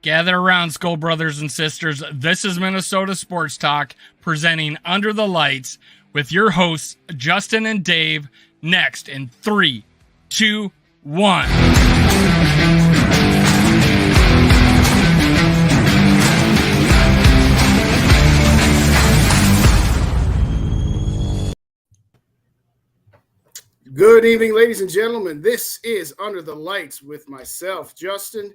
Gather around, Skull brothers and sisters. This is Minnesota Sports Talk, presenting Under the Lights with your hosts, Justin and Dave, next in 3, 2, 1. Good evening, ladies and gentlemen. This is Under the Lights with myself, Justin,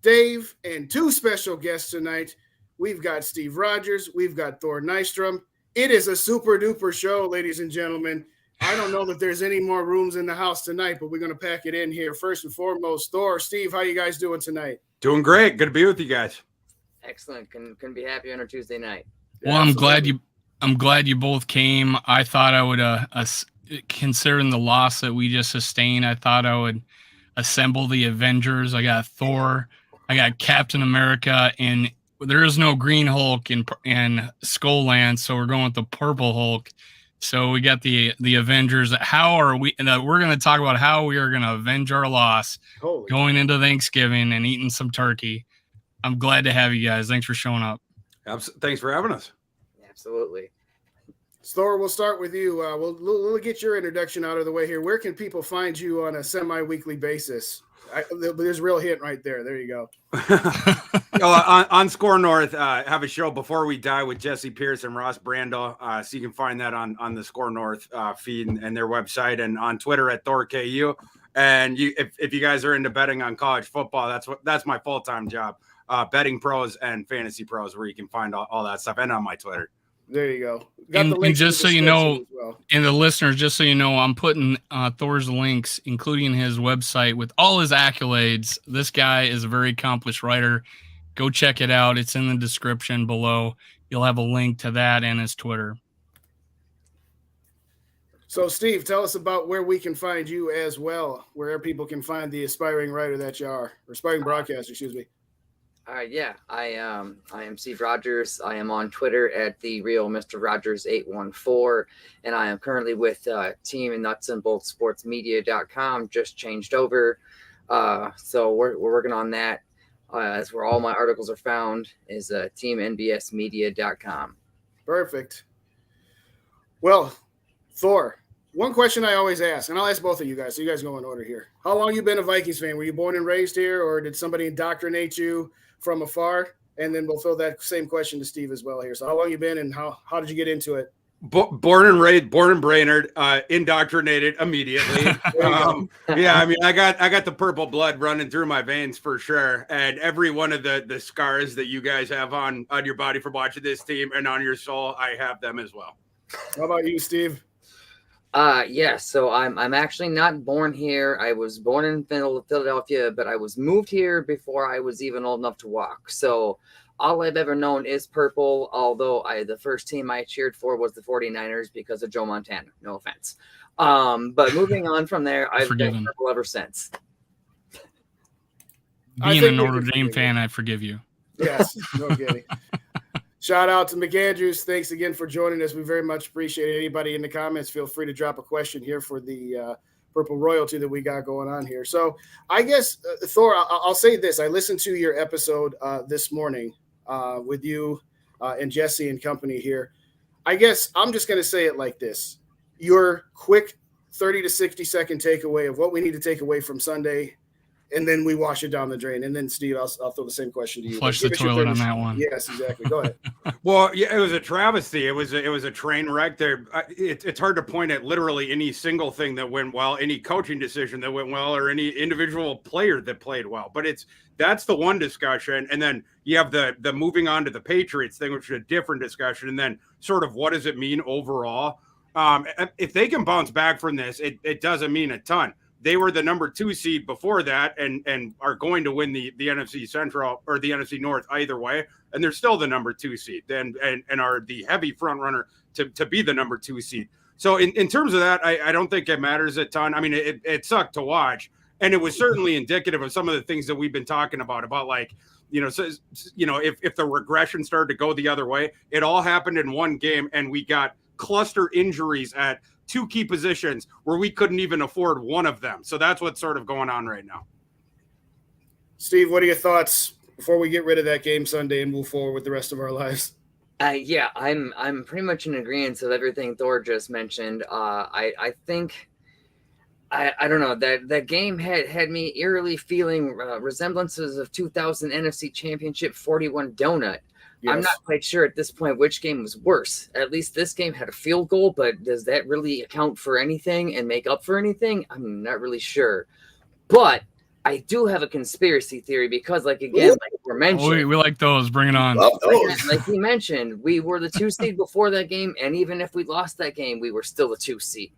Dave, and two special guests tonight. We've got Steve Rogers. We've got Thor Nystrom. It is a super duper show, ladies and gentlemen. I don't know that there's any more rooms in the house tonight, but we're going to pack it in here. First and foremost, Thor, Steve, how you guys doing tonight? Doing great. Good to be with you guys. Excellent. Couldn't be happier on a Tuesday night. Well, I'm glad you both came. I thought I would considering the loss that we just sustained, I thought I would assemble the Avengers. I got Thor, I got Captain America, and there is no Green Hulk in Skull Land, so we're going with the Purple Hulk. So we got the Avengers. How are we? And we're going to talk about how we are going to avenge our loss going into Thanksgiving and eating some turkey. I'm glad to have you guys. Thanks for showing up. Thanks for having us. Absolutely. Thor, we'll start with you. We'll get your introduction out of the way here. Where can people find you on a semi-weekly basis? There's a real hint right there. There you go. on SKOR North, have a show Before We Die with Jesse Pierce and Ross Brandel. So you can find that on the SKOR North feed and their website, and on Twitter at ThorKU. And if you guys are into betting on college football, that's my full-time job. Betting pros and fantasy pros, where you can find all that stuff, and on my Twitter. There you go. And just so you know, and the listeners, just so you know, I'm putting Thor's links, including his website with all his accolades. This guy is a very accomplished writer. Go check it out. It's in the description below. You'll have a link to that and his Twitter. So, Steve, tell us about where we can find you as well, where people can find the aspiring writer that you are, or aspiring broadcaster, excuse me. I am Steve Rogers. I am on Twitter at the real Mr. Rogers 814, and I am currently with Team and Nuts and Bolts Sportsmedia.com. Just changed over, so we're working on that. That's where all my articles are found. Is teamnbsmedia.com. Perfect. Well, Thor, one question I always ask, and I'll ask both of you guys, so you guys go in order here. How long you been a Vikings fan? Were you born and raised here, or did somebody indoctrinate you from afar? And then we'll throw that same question to Steve as well here. So how long you been, and how did you get into it? Born in Brainerd, indoctrinated immediately. Yeah, I mean, I got the purple blood running through my veins for sure. And every one of the scars that you guys have on your body from watching this team and on your soul, I have them as well. How about you, Steve? So I'm actually not born here. I was born in Philadelphia, but I was moved here before I was even old enough to walk. So all I've ever known is purple, although the first team I cheered for was the 49ers because of Joe Montana. No offense. But moving on from there, I've been purple ever since. Being a Notre Dame fan, I forgive you. Yes, no kidding. Shout out to McAndrews. Thanks again for joining us. We very much appreciate it. Anybody in the comments, feel free to drop a question here for the Purple Royalty that we got going on here. So I guess, Thor, I'll say this. I listened to your episode this morning with you and Jesse and company here. I guess I'm just going to say it like this. Your quick 30 to 60-second takeaway of what we need to take away from Sunday, and then we wash it down the drain. And then, Steve, I'll throw the same question to you. Flush the toilet on that one. Yes, exactly. Go ahead. Well, yeah, it was a travesty. It was a train wreck. There, it's hard to point at literally any single thing that went well, any coaching decision that went well, or any individual player that played well. But that's the one discussion, and then you have the moving on to the Patriots thing, which is a different discussion, and then sort of what does it mean overall? If they can bounce back from this, it doesn't mean a ton. They were the number 2 seed before that and are going to win the NFC Central or the NFC North either way. And they're still the number 2 seed and are the heavy front runner to be the number 2 seed. So in terms of that, I don't think it matters a ton. I mean, it sucked to watch. And it was certainly indicative of some of the things that we've been talking about like, if the regression started to go the other way, it all happened in one game and we got cluster injuries at 2 key positions where we couldn't even afford one of them. So that's what's sort of going on right now. Steve, what are your thoughts before we get rid of that game Sunday and move forward with the rest of our lives? Yeah, I'm pretty much in agreement of everything Thor just mentioned. I think I don't know, that game had me eerily feeling resemblances of 2000 NFC Championship 41 donut. Yes. I'm not quite sure at this point which game was worse. At least this game had a field goal, but does that really account for anything and make up for anything? I'm not really sure. But I do have a conspiracy theory because, like, again, like we mentioned, we like those. Bring it on. Like he mentioned, we were the 2 seed before that game, and even if we lost that game, we were still the 2 seed.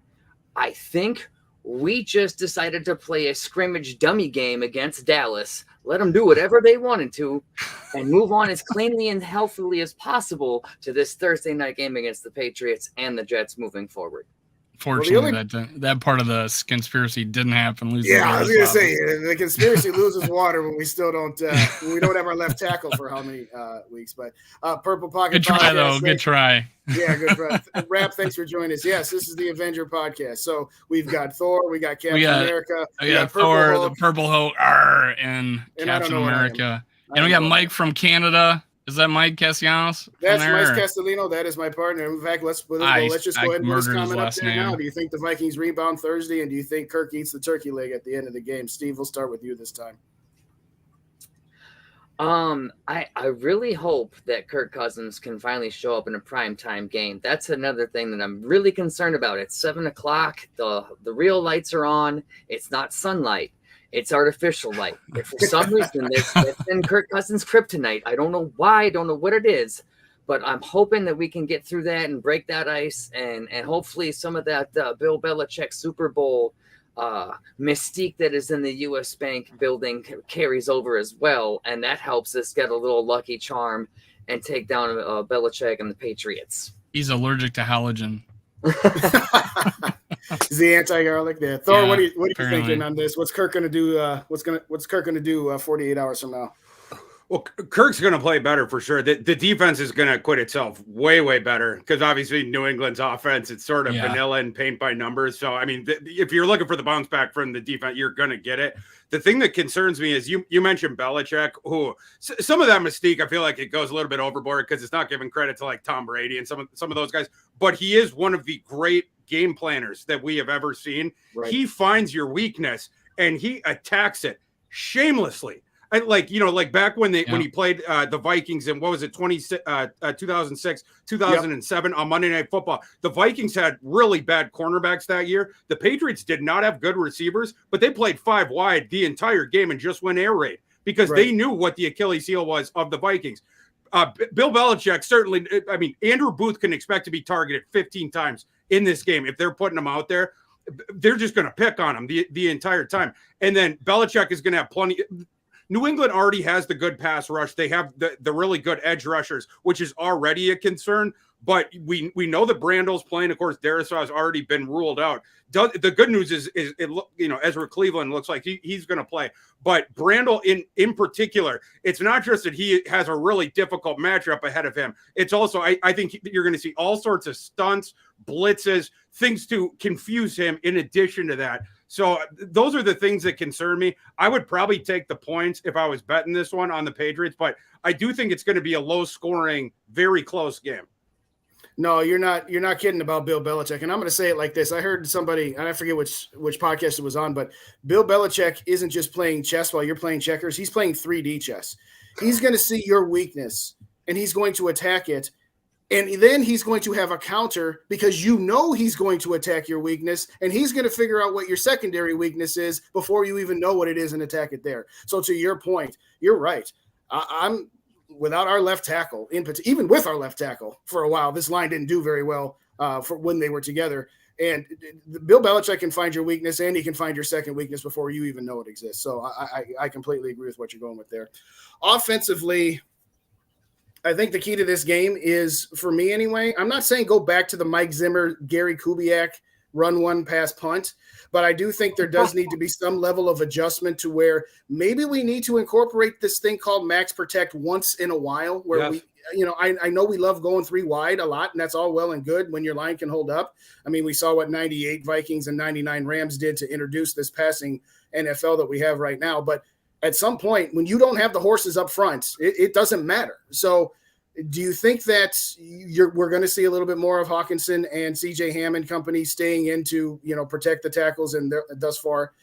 I think we just decided to play a scrimmage dummy game against Dallas, let them do whatever they wanted to, and move on as cleanly and healthily as possible to this Thursday night game against the Patriots and the Jets moving forward. Fortunately, that part of the conspiracy didn't happen. I was going to say the conspiracy loses water when we still don't when we don't have our left tackle for how many weeks. But Purple Pocket. Good try, though. Good try. Yeah, good try. Rap, thanks for joining us. Yes, this is the Avenger podcast. So we've got Thor, we got Captain America, we got Thor, the Purple Hulk, and Captain America, and we got Mike from Canada. Is that Mike Castellanos? That's Mike Castellino. That is my partner. In fact, let's just go ahead and put his comment up there now. Do you think the Vikings rebound Thursday, and do you think Kirk eats the turkey leg at the end of the game? Steve, we'll start with you this time. I really hope that Kirk Cousins can finally show up in a primetime game. That's another thing that I'm really concerned about. It's 7:00. The real lights are on. It's not sunlight. It's artificial light. If for some reason that's been Kirk Cousins' kryptonite. I don't know why. I don't know what it is. But I'm hoping that we can get through that and break that ice. And hopefully some of that Bill Belichick Super Bowl mystique that is in the U.S. Bank building carries over as well. And that helps us get a little lucky charm and take down Belichick and the Patriots. He's allergic to halogen. Is the anti-garlic there? Thor, what are you thinking on this? What's Kirk going to do? What's Kirk going to do 48 hours from now? Well, Kirk's going to play better for sure. The defense is going to acquit itself way, way better because obviously New England's offense, it's sort of vanilla and paint by numbers. So, I mean, if you're looking for the bounce back from the defense, you're going to get it. The thing that concerns me is you mentioned Belichick. Some of that mystique, I feel like it goes a little bit overboard because it's not giving credit to like Tom Brady and some of those guys. But he is one of the great game planners that we have ever seen. Right. He finds your weakness and he attacks it shamelessly. Like back when he played the Vikings in, what was it, 2006, 2007 on Monday Night Football. The Vikings had really bad cornerbacks that year. The Patriots did not have good receivers, but they played 5 wide the entire game and just went air raid because they knew what the Achilles heel was of the Vikings. Bill Belichick certainly, I mean, Andrew Booth can expect to be targeted 15 times in this game. If they're putting him out there, they're just going to pick on him the entire time. And then Belichick is going to have plenty. New England already has the good pass rush. They have the really good edge rushers, which is already a concern. But we know that Brandel's playing. Of course, Darisaw has already been ruled out. The good news is Ezra Cleveland looks like he's going to play. But Brandel in particular, it's not just that he has a really difficult matchup ahead of him. It's also, I think you're going to see all sorts of stunts, blitzes, things to confuse him in addition to that. So those are the things that concern me. I would probably take the points if I was betting this one on the Patriots, but I do think it's going to be a low-scoring, very close game. No, you're not kidding about Bill Belichick. And I'm going to say it like this. I heard somebody, and I forget which podcast it was on, but Bill Belichick isn't just playing chess while you're playing checkers. He's playing 3D chess. He's going to see your weakness, and he's going to attack it. And then he's going to have a counter because he's going to attack your weakness, and he's going to figure out what your secondary weakness is before you even know what it is and attack it there. So to your point, you're right. I'm without our left tackle, even with our left tackle for a while, this line didn't do very well for when they were together. And Bill Belichick can find your weakness, and he can find your second weakness before you even know it exists. So I completely agree with what you're going with there. Offensively, I think the key to this game is, for me anyway, I'm not saying go back to the Mike Zimmer, Gary Kubiak, run one, pass punt, but I do think there does need to be some level of adjustment to where maybe we need to incorporate this thing called max protect once in a while where I know we love going 3 wide a lot, and that's all well and good when your line can hold up. I mean, we saw what 98 Vikings and 99 Rams did to introduce this passing NFL that we have right now, but at some point, when you don't have the horses up front, it doesn't matter. So do you think that we're going to see a little bit more of Hawkinson and CJ Ham and company staying in to, protect the tackles and thus far,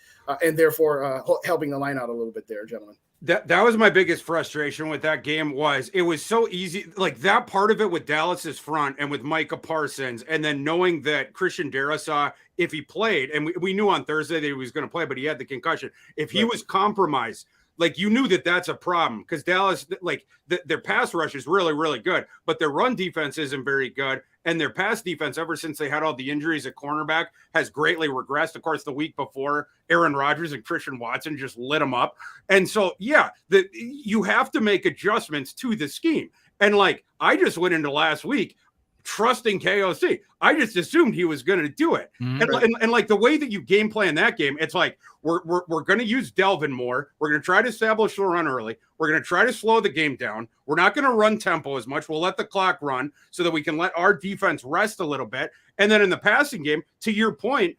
and therefore helping the line out a little bit there, gentlemen? That was my biggest frustration with that game. Was it was so easy, like that part of it with Dallas's front and with Micah Parsons, and then knowing that Christian Darrisaw, if he played, and we knew on Thursday that he was going to play, but he had the concussion. If he was compromised, like you knew that that's a problem, because Dallas, like their pass rush is really, really good, but their run defense isn't very good. And their pass defense, ever since they had all the injuries at cornerback, has greatly regressed. Of course, the week before, Aaron Rodgers and Christian Watson just lit them up. And so, yeah, you have to make adjustments to the scheme. And like, I just went into last week trusting KOC. I just assumed he was going to do it. Mm-hmm. And like the way that you game plan that game, it's like, we're going to use Delvin more. We're going to try to establish the run early. We're going to try to slow the game down. We're not going to run tempo as much. We'll let the clock run so that we can let our defense rest a little bit. And then in the passing game, to your point,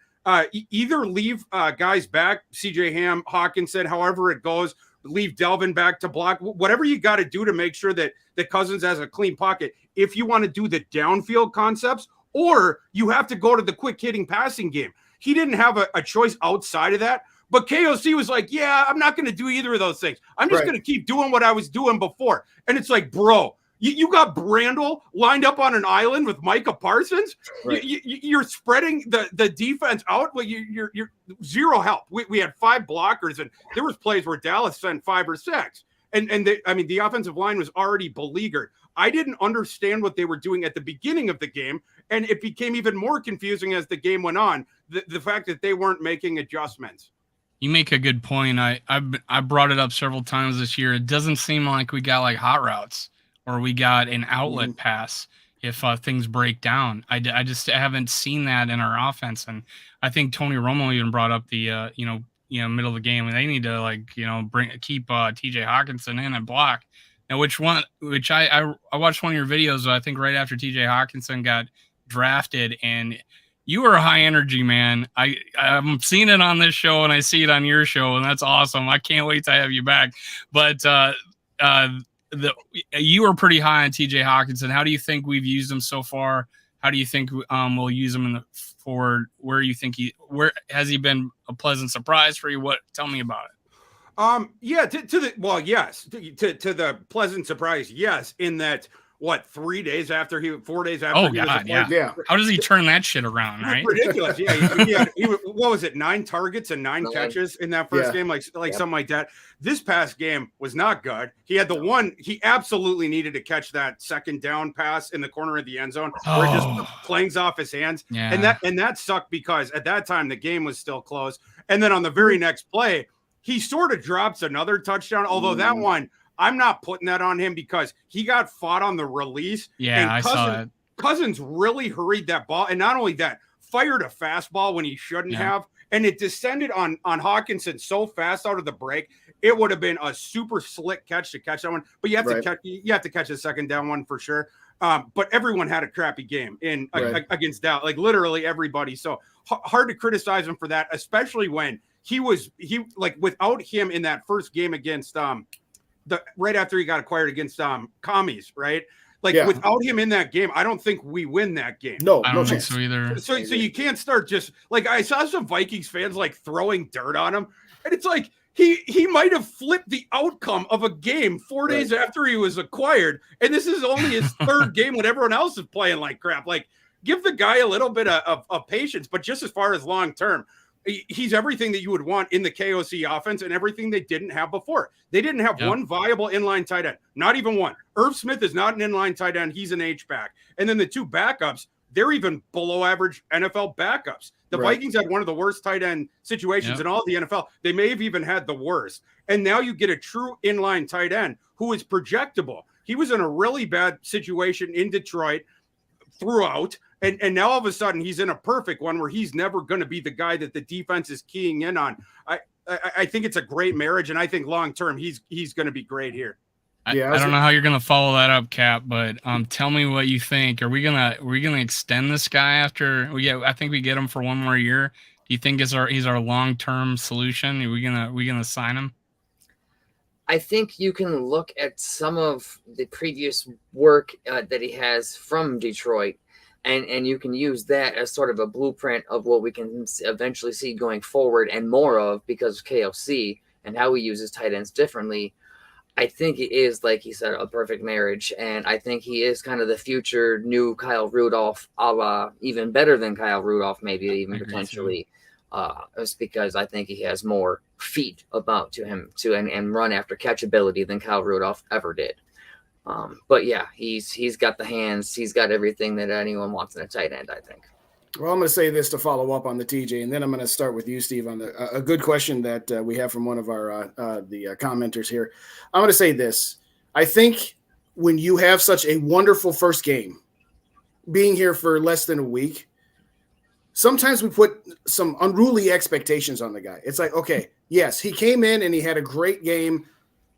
either leave guys back, CJ Ham, Hawkinson, however it goes, leave Delvin back to block, whatever you got to do to make sure that Cousins has a clean pocket. If you want to do the downfield concepts, or you have to go to the quick hitting passing game. He didn't have a choice outside of that. But KOC was like, yeah, I'm not going to do either of those things. I'm just going to keep doing what I was doing before. And it's like, bro, you got Brandel lined up on an island with Micah Parsons. Right. You're spreading the defense out. Well, you're zero help. We had 5 blockers, and there was plays where Dallas sent 5 or 6. And the offensive line was already beleaguered. I didn't understand what they were doing at the beginning of the game, and it became even more confusing as the game went on, the fact that they weren't making adjustments. You make a good point. I brought it up several times this year. It doesn't seem like we got like hot routes or we got an outlet pass if things break down. I just haven't seen that in our offense, and I think Tony Romo even brought up the middle of the game, and they need to keep TJ Hawkinson in and block. Now, which I watched one of your videos, I think right after TJ Hawkinson got drafted, and you were a high energy man. I'm seeing it on this show and I see it on your show, and that's awesome. I can't wait to have you back. But you were pretty high on TJ Hawkinson. How do you think we've used him so far? How do you think we'll use him in the forward? Where you think where has he been a pleasant surprise for you? Tell me about it. Yes, to the pleasant surprise, yes, in that 4 days after he was yeah. How does he turn that shit around, right? Ridiculous. Yeah, he what was it, 9 targets and 9 catches in that first game, like something like that. This past game was not good. He had the one, he absolutely needed to catch that second down pass in the corner of the end zone where it just clangs off his hands. Yeah. And that sucked because at that time the game was still close. And then on the very next play, he sort of drops another touchdown, although that one, I'm not putting that on him because he got fought on the release. Yeah, and I saw it. Cousins really hurried that ball. And not only that, fired a fastball when he shouldn't have. And it descended on Hawkinson so fast out of the break. It would have been a super slick catch to catch that one. But you have to catch the second down one for sure. But everyone had a crappy game against Dallas, like literally everybody. So hard to criticize him for that, especially when he without him in that first game against right after he got acquired against Commies, right? Without him in that game, I don't think we win that game. No, I don't think so either. So you can't start just I saw some Vikings fans throwing dirt on him, and it's like he might have flipped the outcome of a game 4 days after he was acquired, and this is only his third game when everyone else is playing like crap. Give the guy a little bit of patience, but just as far as long term, he's everything that you would want in the KOC offense and everything they didn't have before. They didn't have one viable inline tight end, not even one. Irv Smith is not an inline tight end. He's an H-back. And then the 2 backups, they're even below average NFL backups. The Vikings had one of the worst tight end situations in all of the NFL. They may have even had the worst. And now you get a true inline tight end who is projectable. He was in a really bad situation in Detroit throughout. And now all of a sudden he's in a perfect one where he's never going to be the guy that the defense is keying in on. I think it's a great marriage, and I think long term he's going to be great here. I don't know how you're going to follow that up, Cap, but tell me what you think. Are we gonna extend this guy after? I think we get him for 1 more year. Do you think he's our long term solution? Are we gonna sign him? I think you can look at some of the previous work that he has from Detroit, and you can use that as sort of a blueprint of what we can eventually see going forward and more of because of KOC and how he uses tight ends differently. I think it is, like he said, a perfect marriage, and I think he is kind of the future new Kyle Rudolph, a la even better than Kyle Rudolph, maybe even potentially. It's because I think he has more feet about to him and run after catch ability than Kyle Rudolph ever did. But yeah, he's got the hands, he's got everything that anyone wants in a tight end, I think. Well, I'm going to say this to follow up on the TJ, and then I'm going to start with you, Steve, on a good question that we have from one of our commenters here. I'm going to say this. I think when you have such a wonderful first game, being here for less than a week, sometimes we put some unruly expectations on the guy. It's like, okay, yes, he came in and he had a great game,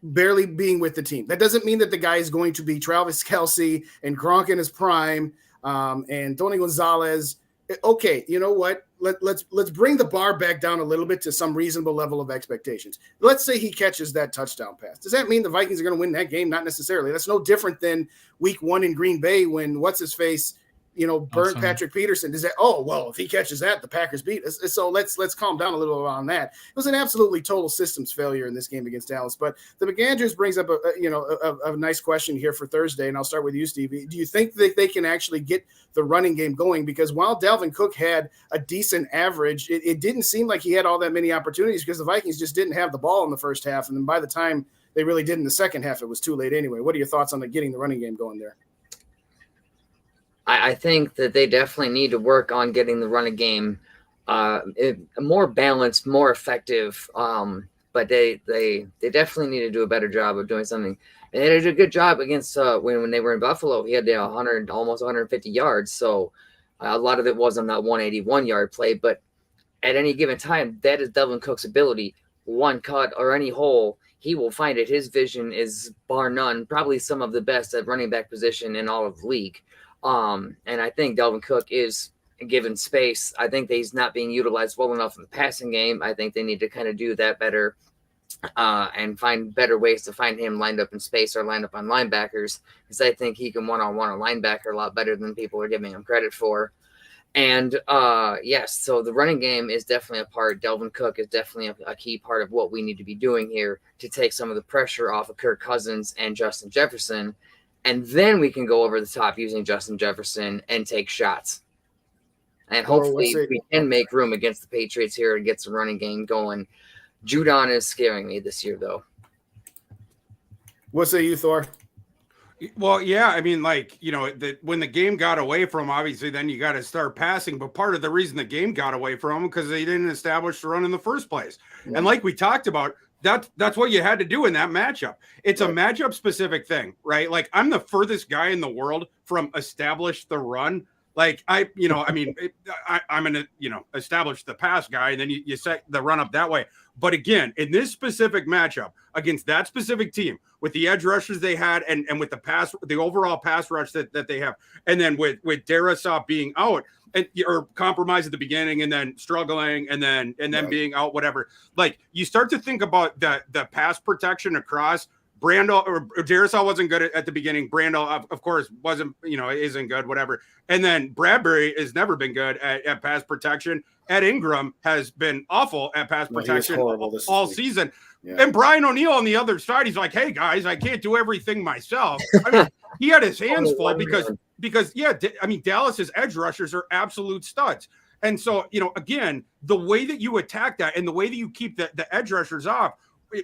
barely being with the team. That doesn't mean that the guy is going to be Travis Kelce and Gronk in his prime and Tony Gonzalez. Okay, you know what? Let's bring the bar back down a little bit to some reasonable level of expectations. Let's say he catches that touchdown pass. Does that mean the Vikings are going to win that game? Not necessarily. That's no different than week 1 in Green Bay when what's-his-face, burnt Patrick Peterson. Does that? Oh, well, if he catches that, the Packers beat us. So let's calm down a little on that. It was an absolutely total systems failure in this game against Dallas. But the McAndrews brings up a nice question here for Thursday, and I'll start with you, Steve. Do you think that they can actually get the running game going? Because while Dalvin Cook had a decent average, it didn't seem like he had all that many opportunities because the Vikings just didn't have the ball in the first half, and then by the time they really did in the second half, it was too late anyway. What are your thoughts on getting the running game going there? I think that they definitely need to work on getting the running game more balanced, more effective. But they definitely need to do a better job of doing something. And they did a good job against when they were in Buffalo. He had almost 150 yards. So a lot of it was on that 181-yard play. But at any given time, that is Dalvin Cook's ability. One cut or any hole, he will find it. His vision is bar none, probably some of the best at running back position in all of the league. And I think Dalvin Cook is given space. I think that he's not being utilized well enough in the passing game. I think they need to kind of do that better and find better ways to find him lined up in space or lined up on linebackers, because I think he can one-on-one a linebacker a lot better than people are giving him credit for. And yes, so the running game is definitely a part. Dalvin Cook is definitely a key part of what we need to be doing here to take some of the pressure off of Kirk Cousins and Justin Jefferson. And then we can go over the top using Justin Jefferson and take shots. And hopefully we can make room against the Patriots here and get some running game going. Judon is scaring me this year, though. What say you, Thor? Well, yeah, I mean, when the game got away from him, obviously then you got to start passing. But part of the reason the game got away from him because they didn't establish the run in the first place. Yeah. And like we talked about, that's what you had to do in that matchup. It's a matchup specific thing, right? Like I'm the furthest guy in the world from establish the run. Like I'm going to, establish the pass guy, and then you set the run up that way. But again, in this specific matchup against that specific team, with the edge rushers they had, and with the overall pass rush that they have, and then with Darrisaw being out or compromised at the beginning, and then struggling, and then being out, whatever. Like you start to think about the pass protection across. Brandel or Darrisaw wasn't good at the beginning. Brandel, of course, isn't good, whatever. And then Bradbury has never been good at pass protection. Ed Ingram has been awful at pass protection all season. Yeah. And Brian O'Neill on the other side, he's like, hey, guys, I can't do everything myself. I mean, he had his hands full because Dallas's edge rushers are absolute studs. And so, again, the way that you attack that and the way that you keep the edge rushers off,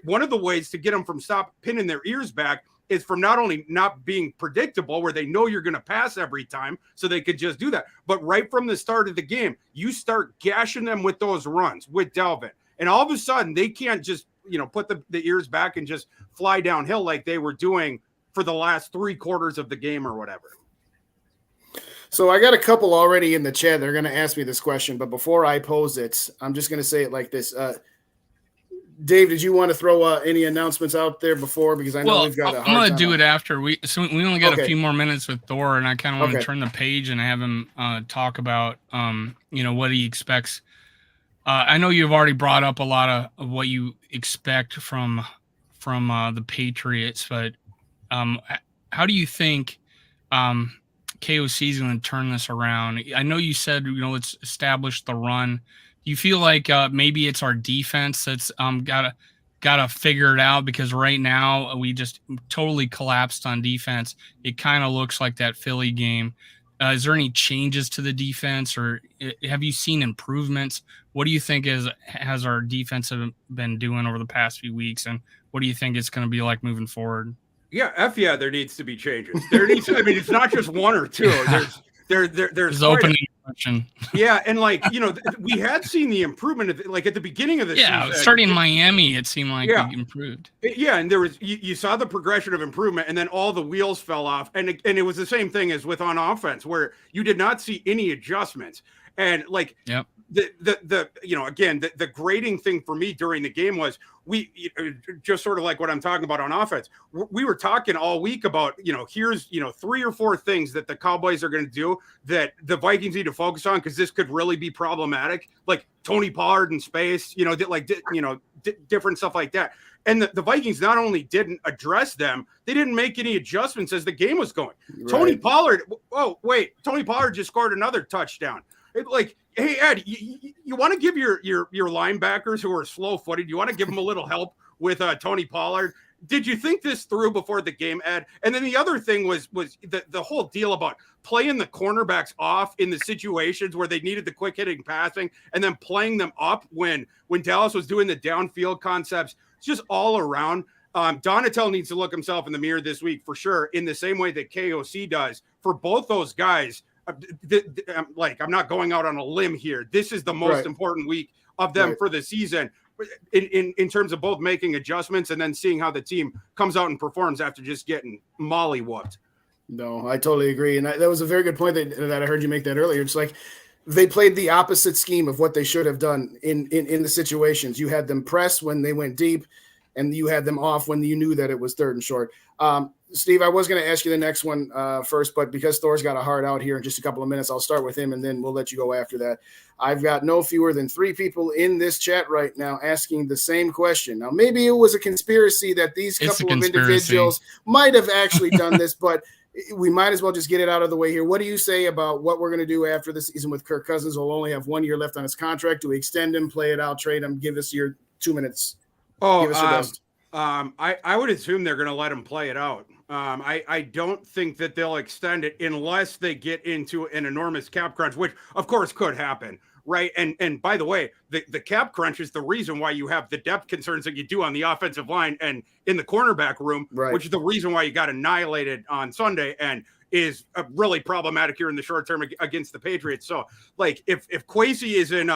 one of the ways to get them from stop pinning their ears back is from not only not being predictable, where they know you're going to pass every time, so they could just do that, but right from the start of the game, you start gashing them with those runs with Dalvin, and all of a sudden they can't just put the ears back and just fly downhill like they were doing for the last 3 quarters of the game or whatever. So I got a couple already in the chat. They're going to ask me this question, but before I pose it, I'm just going to say it like this. Dave, did you want to throw any announcements out there before? Because I know we've got I'm going to do it after. We only got a few more minutes with Thor, and I kind of want to turn the page and have him talk about, what he expects. I know you've already brought up a lot of what you expect from from the Patriots, but how do you think KOC is going to turn this around? I know you said, let's establish the run. Do you feel like maybe it's our defense that's gotta figure it out, because right now we just totally collapsed on defense? It kind of looks like that Philly game. Is there any changes to the defense, or have you seen improvements? What do you think has our defense been doing over the past few weeks, and what do you think it's going to be like moving forward? Yeah, there needs to be changes. There needs to, I mean, it's not just one or two. There's opening question. Yeah, and we had seen the improvement at the beginning of the season. Starting in Miami, it seemed like we improved. Yeah, and there was you saw the progression of improvement, and then all the wheels fell off, and it was the same thing as with on offense, where you did not see any adjustments. And the grading thing for me during the game was just sort of like what I'm talking about on offense. We were talking all week about, here's, 3 or 4 things that the Cowboys are going to do that the Vikings need to focus on, because this could really be problematic, like Tony Pollard in space, different stuff like that. And the Vikings not only didn't address them, they didn't make any adjustments as the game was going. Right. Tony Pollard just scored another touchdown. Hey, Ed, you want to give your linebackers who are slow-footed, you want to give them a little help with Tony Pollard? Did you think this through before the game, Ed? And then the other thing was the whole deal about playing the cornerbacks off in the situations where they needed the quick-hitting passing, and then playing them up when Dallas was doing the downfield concepts. It's just all around. Donatel needs to look himself in the mirror this week for sure, in the same way that KOC does. For both those guys, I'm not going out on a limb here. This is the most important week of them for the season, in terms of both making adjustments and then seeing how the team comes out and performs after just getting molly-whooped. No, I totally agree. And that was a very good point that I heard you make that earlier. It's like they played the opposite scheme of what they should have done in the situations. You had them press when they went deep, and you had them off when you knew that it was 3rd and short. Steve, I was going to ask you the next one first, but because Thor's got a hard out here in just a couple of minutes, I'll start with him, and then we'll let you go after that. I've got no fewer than 3 people in this chat right now asking the same question. Now, maybe it was a conspiracy that these couple of individuals might have actually done this, but we might as well just get it out of the way here. What do you say about what we're going to do after the season with Kirk Cousins? We'll only have 1 year left on his contract. Do we extend him, play it out, trade him? Give us your 2 minutes. Give us your best. I would assume they're going to let him play it out. I don't think that they'll extend it unless they get into an enormous cap crunch, which of course could happen, right? And by the way, the cap crunch is the reason why you have the depth concerns that you do on the offensive line and in the cornerback room, which is the reason why you got annihilated on Sunday and is really problematic here in the short term against the Patriots. So, if Kwesi is in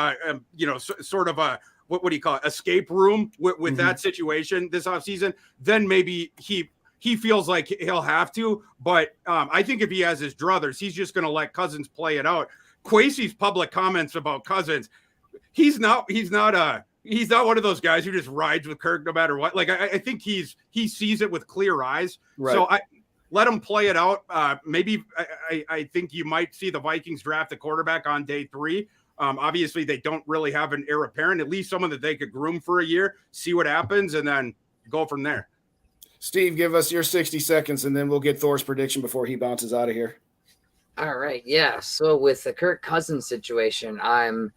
sort of a what do you call it, escape room with that situation this offseason, then maybe he feels like he'll have to. But I think if he has his druthers, he's just going to let Cousins play it out. Kwesi's public comments about Cousins, he's not one of those guys who just rides with Kirk no matter what. I think he sees it with clear eyes. Right. So let him play it out. Maybe I think you might see the Vikings draft a quarterback on day 3. Obviously, they don't really have an heir apparent, at least someone that they could groom for a year, see what happens, and then go from there. Steve, give us your 60 seconds, and then we'll get Thor's prediction before he bounces out of here. All right, yeah. So with the Kirk Cousins situation, I'm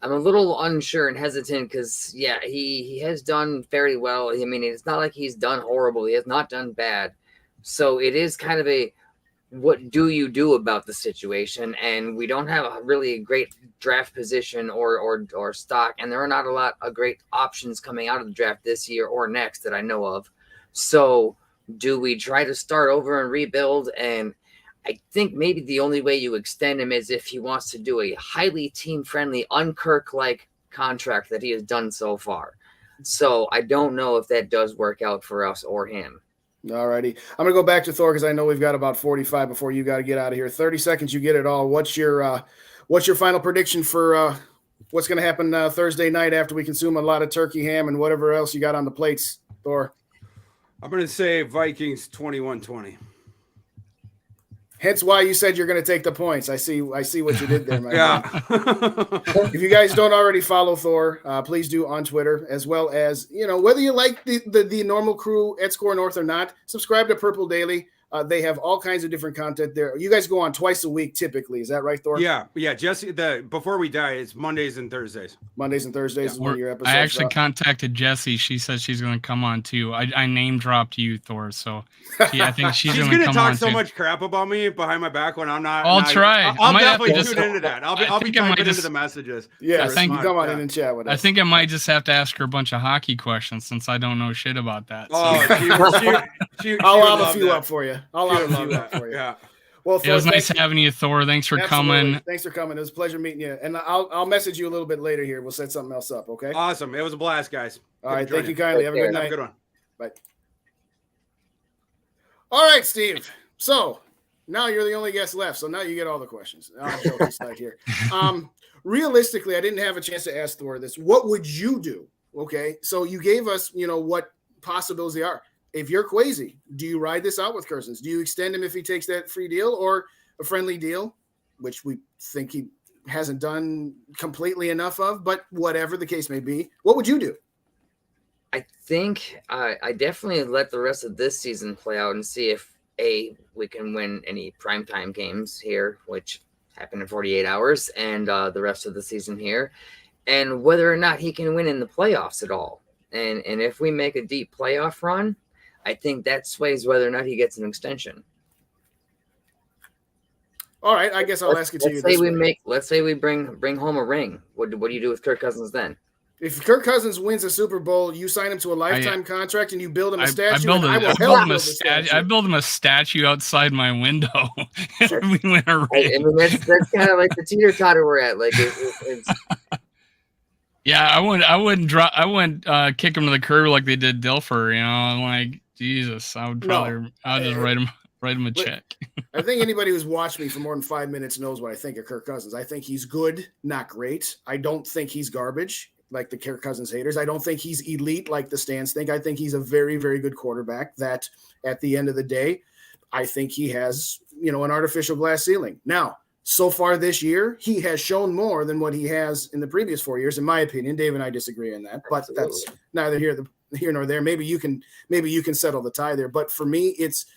a little unsure and hesitant because, he has done very well. I mean, it's not like he's done horrible. He has not done bad. So it is kind of a what do you do about the situation? And we don't have a really great draft position or stock, and there are not a lot of great options coming out of the draft this year or next that I know of. So do we try to start over and rebuild? And I think maybe the only way you extend him is if he wants to do a highly team-friendly, un-Kirk-like contract that he has done so far. So I don't know if that does work out for us or him. All righty. I'm going to go back to Thor because I know we've got about 45 before you got to get out of here. 30 seconds, you get it all. What's your final prediction for what's going to happen Thursday night after we consume a lot of turkey ham and whatever else you got on the plates, Thor? I'm going to say Vikings 21-20. Hence why you said you're going to take the points. I see what you did there, my man. Yeah. If you guys don't already follow Thor, please do on Twitter, as well as, whether you like the normal crew at SKOR North or not, subscribe to Purple Daily. They have all kinds of different content there. You guys go on twice a week typically. Is that right, Thor? Yeah. Jesse, before we die, it's Mondays and Thursdays. Mondays and Thursdays is one of your episodes. I actually contacted Jessie. She says she's going to come on too. I name dropped you, Thor. So I think she's going to come talk on so too. much crap about me behind my back when I'm not. I'll try. I'll definitely tune into that. I'll be typing into the messages. Yeah, I think come on in and chat with us. I think I might just have to ask her a bunch of hockey questions since I don't know shit about that. So. I'll lob a few up for you. For you. Yeah. Well, Thor, it was nice having you, Thor. Thanks for coming. Thanks for coming. It was a pleasure meeting you. And I'll message you a little bit later here. We'll set something else up, okay? Awesome. It was a blast, guys. All right. Thank you kindly. Have a good night. Have a good one. Bye. All right, Steve. So now you're the only guest left. So now you get all the questions. I'll joke aside here. Realistically, I didn't have a chance to ask Thor this. What would you do? Okay. So you gave us, what possibilities they are. If you're Kwesi, do you ride this out with Cousins? Do you extend him if he takes that free deal or a friendly deal, which we think he hasn't done completely enough of, but whatever the case may be, what would you do? I think I definitely let the rest of this season play out and see if we can win any primetime games here, which happen in 48 hours, and the rest of the season here, and whether or not he can win in the playoffs at all. And if we make a deep playoff run, I think that sways whether or not he gets an extension. All right, I guess I'll ask it to you. Let's say we bring home a ring. What do you do with Kirk Cousins then? If Kirk Cousins wins a Super Bowl, you sign him to a lifetime contract and you build him a statue. I build him a statue outside my window. Sure. We win a ring. I mean, that's kind of like the teeter-totter we're at. Like it's yeah, I wouldn't kick him to the curb like they did Dilfer. I'm like, Jesus, I'll just write him a check. I think anybody who's watched me for more than 5 minutes knows what I think of Kirk Cousins. I think he's good, not great. I don't think he's garbage like the Kirk Cousins haters. I don't think he's elite like the stands think. I think he's a very, very good quarterback that at the end of the day, I think he has, an artificial glass ceiling. Now, so far this year, he has shown more than what he has in the previous 4 years, in my opinion. Dave and I disagree on that, but that's neither here nor there. Maybe you can settle the tie there. But for me, it's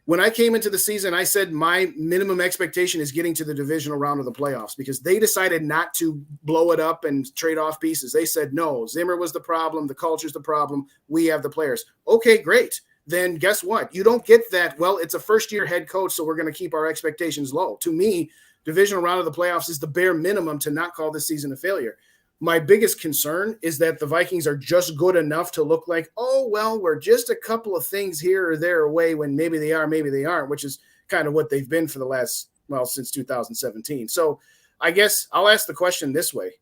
when I came into the season, I said my minimum expectation is getting to the divisional round of the playoffs because they decided not to blow it up and trade off pieces. They said, no, Zimmer was the problem. The culture's the problem. We have the players. Okay, great. Then guess what? You don't get that. Well, it's a first-year head coach, so we're going to keep our expectations low. To me, divisional round of the playoffs is the bare minimum to not call this season a failure. My biggest concern is that the Vikings are just good enough to look like, oh, well, we're just a couple of things here or there away when maybe they are, maybe they aren't, which is kind of what they've been for the last, since 2017. So I guess I'll ask the question this way.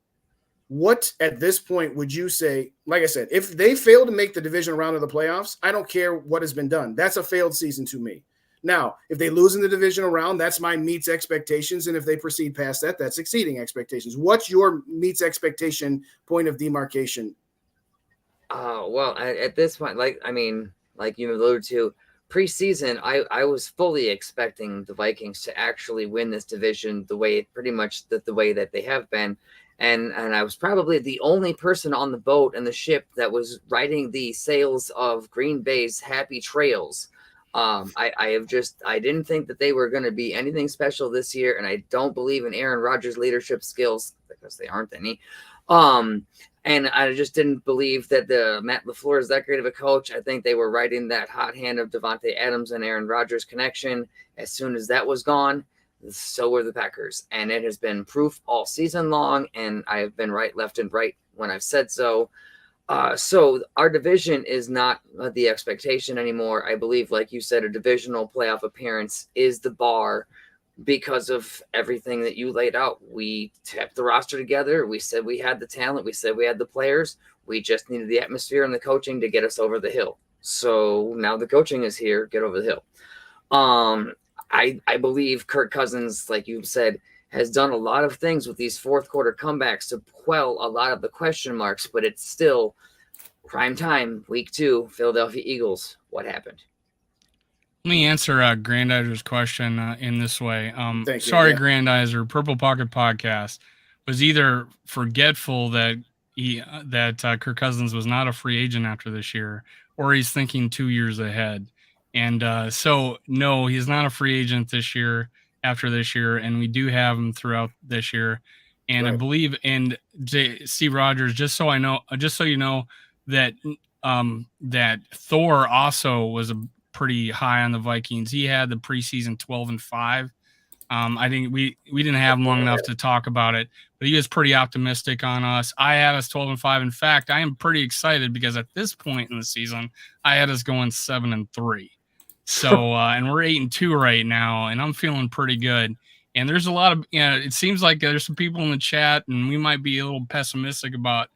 What at this point would you say, like I said, if they fail to make the divisional round of the playoffs, I don't care what has been done. That's a failed season to me. Now, if they lose in the divisional round, that's my meets expectations. And if they proceed past that, that's exceeding expectations. What's your meets expectation point of demarcation? Well, at this point, like you alluded to, preseason, I was fully expecting the Vikings to actually win this division the way that they have been. And I was probably the only person on the boat and the ship that was riding the sails of Green Bay's happy trails. I didn't think that they were going to be anything special this year, and I don't believe in Aaron Rodgers' leadership skills because they aren't any. And I just didn't believe that Matt LaFleur is that great of a coach. I think they were riding that hot hand of Devontae Adams and Aaron Rodgers connection. As soon as that was gone, so were the Packers, and it has been proof all season long, and I have been right, left, and right when I've said so. So our division is not the expectation anymore. I believe, like you said, a divisional playoff appearance is the bar because of everything that you laid out. We kept the roster together. We said we had the talent. We said we had the players. We just needed the atmosphere and the coaching to get us over the hill. So now the coaching is here. Get over the hill. I believe Kirk Cousins, like you said, has done a lot of things with these fourth quarter comebacks to quell a lot of the question marks, but it's still prime time, week 2, Philadelphia Eagles. What happened? Let me answer Grandizer's question in this way. Thank you. Sorry, Yeah. Grandizer. Purple Pocket Podcast was either forgetful that Kirk Cousins was not a free agent after this year, or he's thinking 2 years ahead. And so, no, he's not a free agent this year after this year, and we do have him throughout this year. And I believe, and Steve Rogers, just so you know, that that Thor also was a pretty high on the Vikings. He had the preseason 12-5. I think we didn't have him long enough to talk about it, but he was pretty optimistic on us. I had us 12-5. In fact, I am pretty excited because at this point in the season, I had us going 7-3. So, and we're 8-2 right now, and I'm feeling pretty good. And there's a lot of, it seems like there's some people in the chat, and we might be a little pessimistic about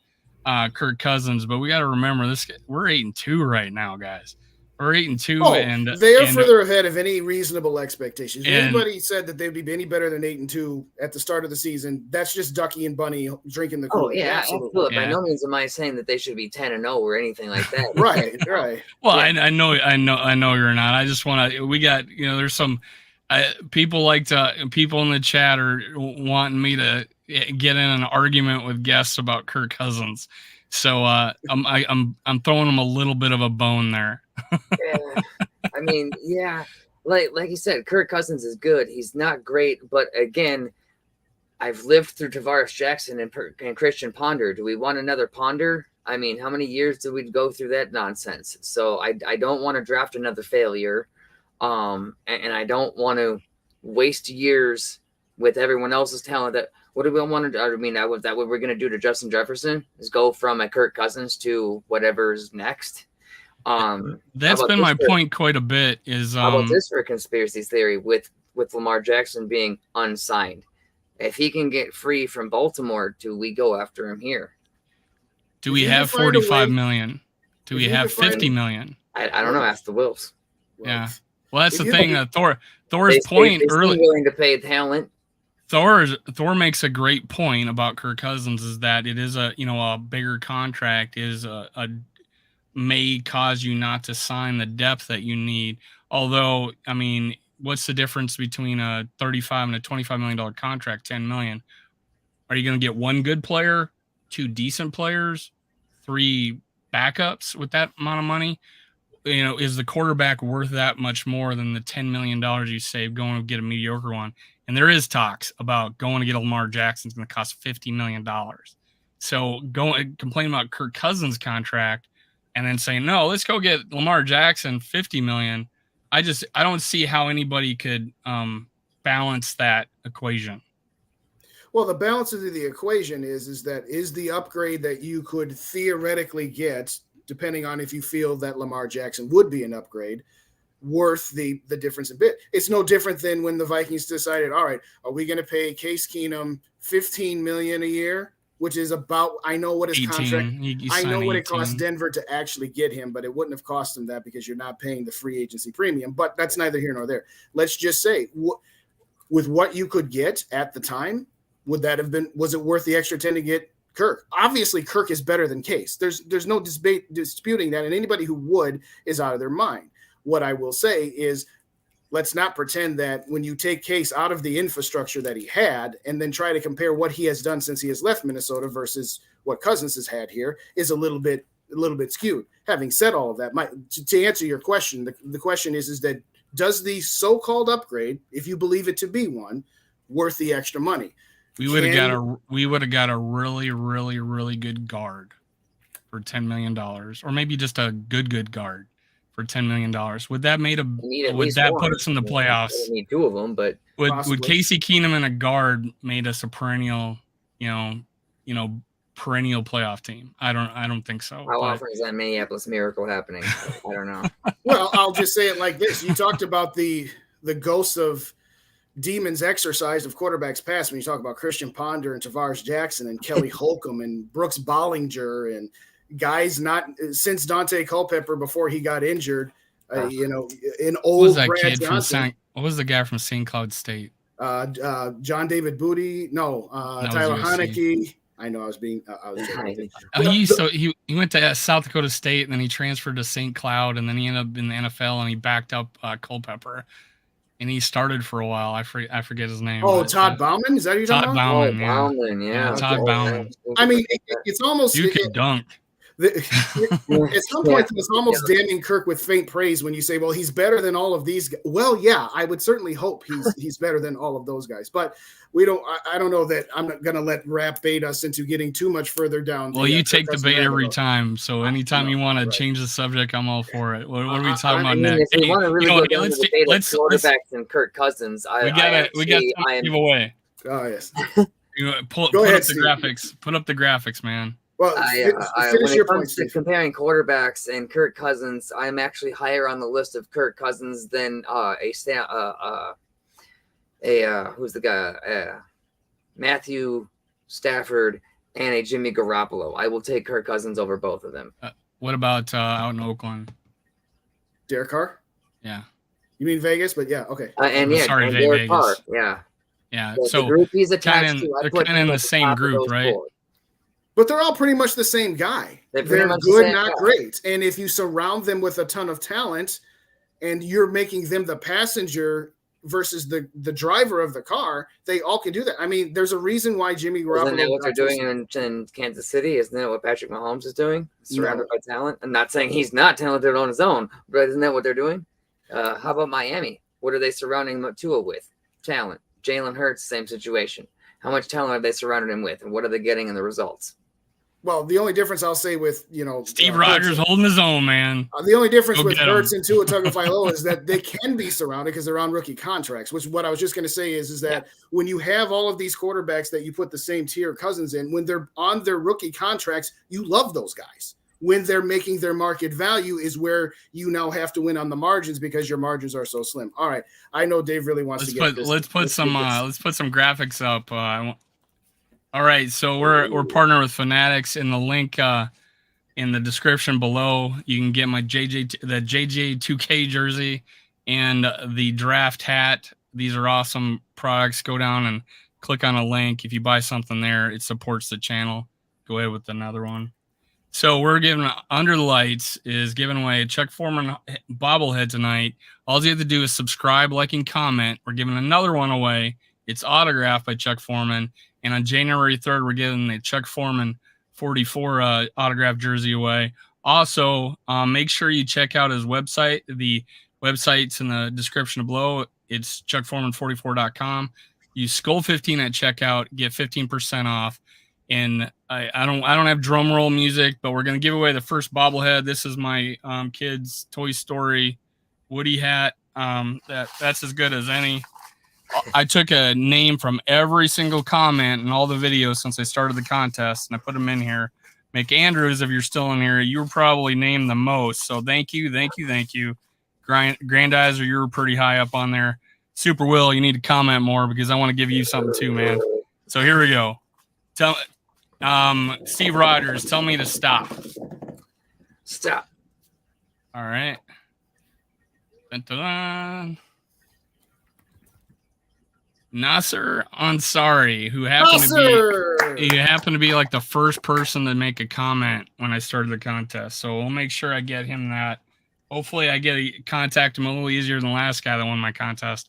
Kirk Cousins, but we got to remember this. We're 8-2 right now, guys. We're 8-2, and they are further ahead of any reasonable expectations. If anybody said that they'd be any better than 8-2 at the start of the season, that's just Ducky and Bunny drinking the Kool-Aid. Oh yeah, absolutely. By no means am I saying that they should be 10-0 or anything like that. Right. Well, yeah. I know you're not. I just want to. We got there's some people in the chat are wanting me to get in an argument with guests about Kirk Cousins. So I'm throwing them a little bit of a bone there. Yeah. I mean, yeah, like you said, Kirk Cousins is good. He's not great, but again, I've lived through Tavares Jackson and Christian Ponder. Do we want another Ponder? I mean, how many years did we go through that nonsense? So I don't want to draft another failure, and I don't want to waste years with everyone else's talent. That what do we want to do? I mean, that what we're going to do to Justin Jefferson is go from a Kirk Cousins to whatever's next. That's been my point quite a bit. Is how about this for a conspiracy theory with Lamar Jackson being unsigned? If he can get free from Baltimore, do we go after him here? Do we have 45 million? Do we have 50 million? I don't know. Ask the Wills. Yeah. Well, that's the thing. Thor's point earlier. Willing to pay talent. Thor makes a great point about Kirk Cousins is that it is a bigger contract may cause you not to sign the depth that you need. Although, I mean, what's the difference between a $35 and a $25 million contract, $10 million? Are you going to get one good player, two decent players, three backups with that amount of money? Is the quarterback worth that much more than the $10 million you save going to get a mediocre one? And there is talks about going to get a Lamar Jackson is going to cost $50 million. So complaining about Kirk Cousins' contract and then saying, no, let's go get Lamar Jackson, $50 million. I don't see how anybody could balance that equation. Well, the balance of the equation is the upgrade that you could theoretically get, depending on if you feel that Lamar Jackson would be an upgrade, worth the difference a bit. It's no different than when the Vikings decided, all right, are we going to pay Case Keenum $15 million a year? Which is about, I know what his 18. contract, I know what 18. it cost Denver to actually get him, but it wouldn't have cost him that because you're not paying the free agency premium. But that's neither here nor there. Let's just say, with what you could get at the time, was it worth the extra 10 to get Kirk? Obviously, Kirk is better than Case. There's no disputing that, and anybody who would is out of their mind. What I will say is, let's not pretend that when you take Case out of the infrastructure that he had and then try to compare what he has done since he has left Minnesota versus what Cousins has had here is a little bit skewed. Having said all of that, to answer your question, the question is that does the so-called upgrade, if you believe it to be one, worth the extra money? We would have got a really, really, really good guard for $10 million, or maybe just a good guard for $10 million. Would that put us in the playoffs? We need two of them, but would Casey Keenum and a guard made us a perennial playoff team? I don't think so. How often is that Minneapolis Miracle happening? I don't know. Well, I'll just say it like this: you talked about the ghosts of demons exercised of quarterbacks past when you talk about Christian Ponder and Tavares Jackson and Kelly Holcomb and Brooks Bollinger and guys not since Dante Culpepper before he got injured, an old Brad Johnson. What was the guy from St. Cloud State? John David Booty. No, Tyler Heineke. I know I was being. I was joking. He went to South Dakota State, and then he transferred to St. Cloud, and then he ended up in the NFL, and he backed up Culpepper, and he started for a while. I forget his name. Oh, Todd Bauman? Is that who you're talking about? Bauman, Bauman, yeah. Todd Bauman. I mean, it's almost you can dunk. At some point, it's almost damning Kirk with faint praise when you say, "Well, he's better than all of these." Well, yeah, I would certainly hope he's better than all of those guys, but we don't. I don't know that I'm not going to let rap bait us into getting too much further down. Well, you take the bait every time, so anytime you want to change the subject, I'm all for it. What are we talking about next? If we want to really go down the debate of quarterbacks and Kirk Cousins, we got to give away. Oh yes. Put up the graphics. Put up the graphics, man. Well, when it comes to comparing quarterbacks and Kirk Cousins, I'm actually higher on the list of Kirk Cousins than who's the guy? Matthew Stafford and a Jimmy Garoppolo. I will take Kirk Cousins over both of them. What about out in Oakland? Derek Carr? Yeah. You mean Vegas? But yeah, okay. Sorry, Derek Vegas. Carr. Yeah. Yeah. So the group he's attached to, they're kind of in the same group, right? Boards. But they're all pretty much the same guy. They're good, not great. And if you surround them with a ton of talent and you're making them the passenger versus the driver of the car, they all can do that. I mean, there's a reason why Jimmy Garoppolo. Isn't that what they're doing in Kansas City? Isn't that what Patrick Mahomes is doing? Surrounded by talent. I'm not saying he's not talented on his own, but isn't that what they're doing? How about Miami? What are they surrounding Tua with? Talent. Jalen Hurts, same situation. How much talent are they surrounded him with, and what are they getting in the results? Well, the only difference I'll say with, Steve Rogers holding his own, man. The only difference with Hurts and Tua Tagovailoa is that they can be surrounded because they're on rookie contracts, which what I was just going to say is that when you have all of these quarterbacks that you put the same tier Cousins in, when they're on their rookie contracts, you love those guys. When they're making their market value is where you now have to win on the margins because your margins are so slim. All right. I know Dave really wants to get this. Let's put some graphics up. All right, so we're partnered with Fanatics. In the link in the description below, you can get my JJ2K Jersey and the Draft Hat. These are awesome products. Go down and click on a link. If you buy something there, it supports the channel. Go ahead with another one. So we're giving Under the Lights is giving away a Chuck Foreman bobblehead tonight. All you have to do is subscribe, like, and comment. We're giving another one away. It's autographed by Chuck Foreman. And on January 3rd, we're giving the Chuck Foreman 44 autographed jersey away. Also, make sure you check out his website. The website's in the description below. It's chuckforeman44.com. Use SKOL15 at checkout, get 15% off. And I don't have drum roll music, but we're gonna give away the first bobblehead. This is my kid's Toy Story Woody hat. That's as good as any. I took a name from every single comment in all the videos since I started the contest, and I put them in here. McAndrews, if you're still in here, you were probably named the most. So thank you. Grandizer, you were pretty high up on there. Super Will, you need to comment more because I want to give you something too, man. So here we go. Steve Rogers, tell me to stop. Stop. All right. Dun-dun-dun. Nasser Ansari, who happened to be like the first person to make a comment when I started the contest. So we'll make sure I get him that. Hopefully I contact him a little easier than the last guy that won my contest.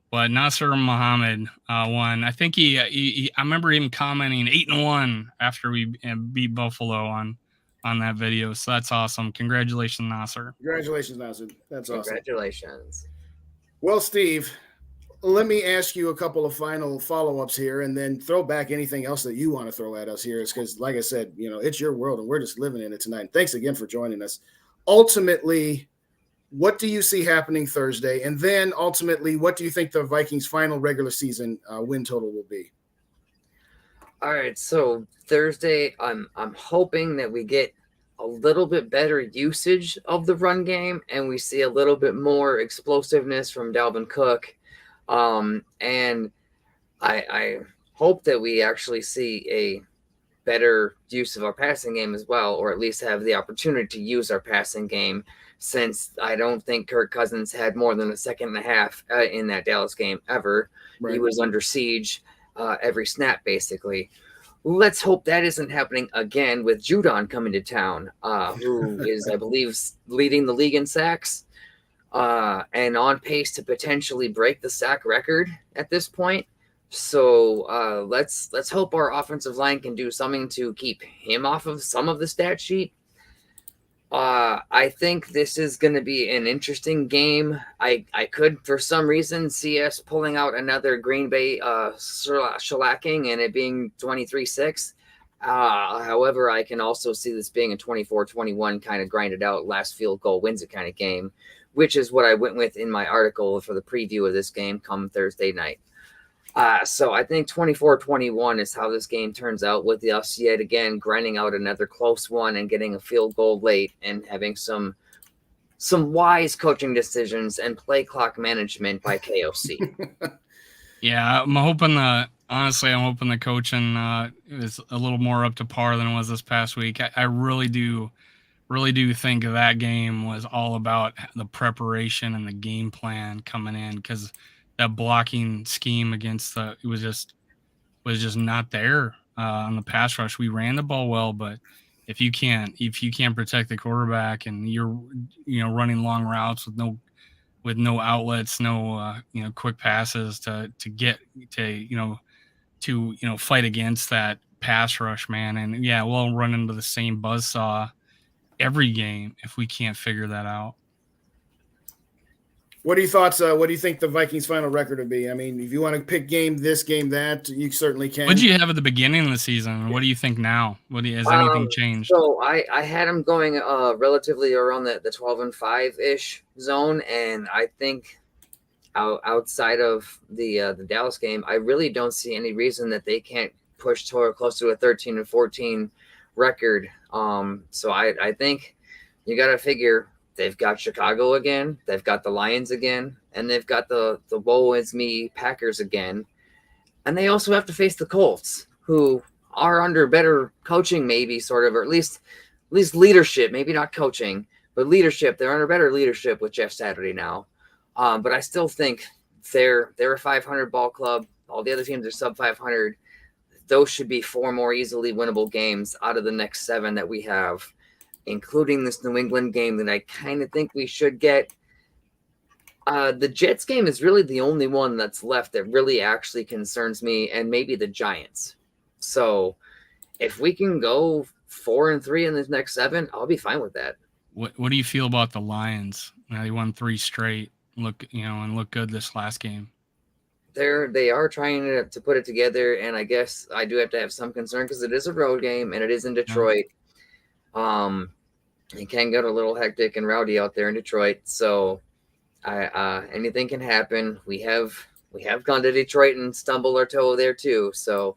But Nasser Muhammad won. I think I remember him commenting 8-1 after we beat Buffalo on that video. So that's awesome. Congratulations, Nasser. Congratulations, Nasser. That's awesome. Congratulations. Well, Steve, let me ask you a couple of final follow-ups here and then throw back anything else that you want to throw at us here. Because, like I said, it's your world and we're just living in it tonight. And thanks again for joining us. Ultimately, what do you see happening Thursday? And then ultimately, what do you think the Vikings' final regular season win total will be? All right, so Thursday, I'm hoping that we get a little bit better usage of the run game and we see a little bit more explosiveness from Dalvin Cook. And I hope that we actually see a better use of our passing game as well, or at least have the opportunity to use our passing game, since I don't think Kirk Cousins had more than a second and a half in that Dallas game ever. Right. He was under siege every snap, basically. Let's hope that isn't happening again with Judon coming to town, who is, I believe, leading the league in sacks, and on pace to potentially break the sack record at this point. So let's hope our offensive line can do something to keep him off of some of the stat sheet. I think this is going to be an interesting game. I could, for some reason, see us pulling out another Green Bay shellacking and it being 23-6. However, I can also see this being a 24-21 kind of grinded out last field goal wins it kind of game, which is what I went with in my article for the preview of this game come Thursday night. So I think 24-21 is how this game turns out, with us yet again grinding out another close one and getting a field goal late and having some wise coaching decisions and play clock management by KOC. Yeah, I'm hoping the coaching is a little more up to par than it was this past week. I really do think that game was all about the preparation and the game plan coming in, because that blocking scheme against was just not there on the pass rush. We ran the ball well, but if you can't protect the quarterback and you're running long routes with no outlets, no quick passes to get to fight against that pass rush, man. And yeah, we'll run into the same buzzsaw every game if we can't figure that out. What are your thoughts? What do you think the Vikings' final record would be? I mean, if you want to pick game this, game that, you certainly can. What did you have at the beginning of the season? What do you think now? Has anything changed? So I had them going relatively around the 12-5-ish zone, and I think outside of the Dallas game, I really don't see any reason that they can't push toward close to a 13-14 record. So I think you got to figure they've got Chicago again, they've got the Lions again, and they've got the woe is me Packers again. And they also have to face the Colts, who are under better coaching, maybe sort of, or at least leadership, maybe not coaching, but leadership. They're under better leadership with Jeff Saturday now. But I still think they're a 500 ball club. All the other teams are sub 500. Those should be 4 more easily winnable games out of the next 7 that we have, including this New England game that I kind of think we should get. The Jets game is really the only one that's left that really actually concerns me, and maybe the Giants. So if we can go 4-3 in this next 7, I'll be fine with that. What do you feel about the Lions? Now they won 3 straight. Look good this last game. They are trying to put it together, and I guess I do have to have some concern because it is a road game and it is in Detroit. It can get a little hectic and rowdy out there in Detroit. So anything can happen. We have gone to Detroit and stumbled our toe there too. So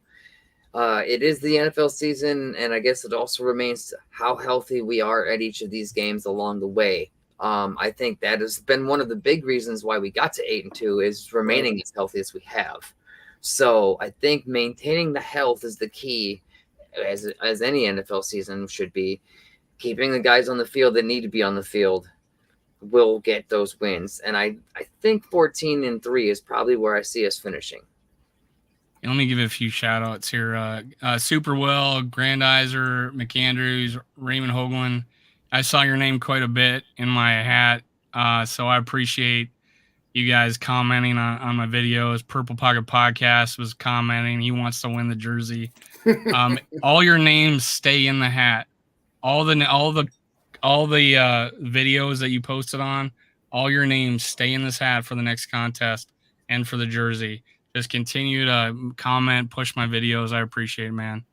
it is the NFL season, and I guess it also remains how healthy we are at each of these games along the way. I think that has been one of the big reasons why we got to 8-2 is remaining as healthy as we have. So I think maintaining the health is the key, as any NFL season should be. Keeping the guys on the field that need to be on the field will get those wins. And I think 14-3 is probably where I see us finishing. Let me give a few shout outs here. Superwell, Grandizer, McAndrews, Raymond Hoagland. I saw your name quite a bit in my hat. So I appreciate you guys commenting on my videos. Purple Pocket Podcast was commenting. He wants to win the jersey. All your names stay in the hat. All the videos that you posted on, all your names stay in this hat for the next contest and for the jersey. Just continue to comment, push my videos. I appreciate it, man.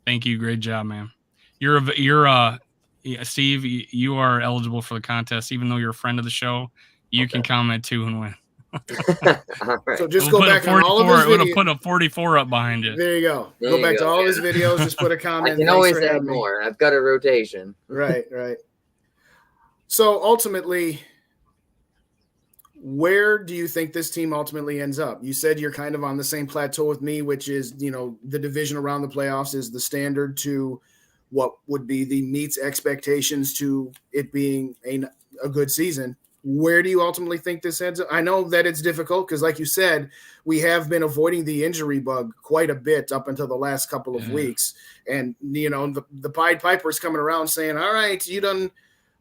Thank you. Great job, man. Steve, you are eligible for the contest, even though you're a friend of the show. You can comment too and win. All right. So just go back on all of his videos. It would have put a 44 up behind it. There you go. Go back to all of his videos. Just put a comment. I can always add more. I've got a rotation. Right. So ultimately, where do you think this team ultimately ends up? You said you're kind of on the same plateau with me, which is, the division around the playoffs is the standard to what would be the meets expectations to it being a good season. Where do you ultimately think this ends up? I know that it's difficult because, like you said, we have been avoiding the injury bug quite a bit up until the last couple of weeks. And, the Pied Piper's coming around saying, all right, you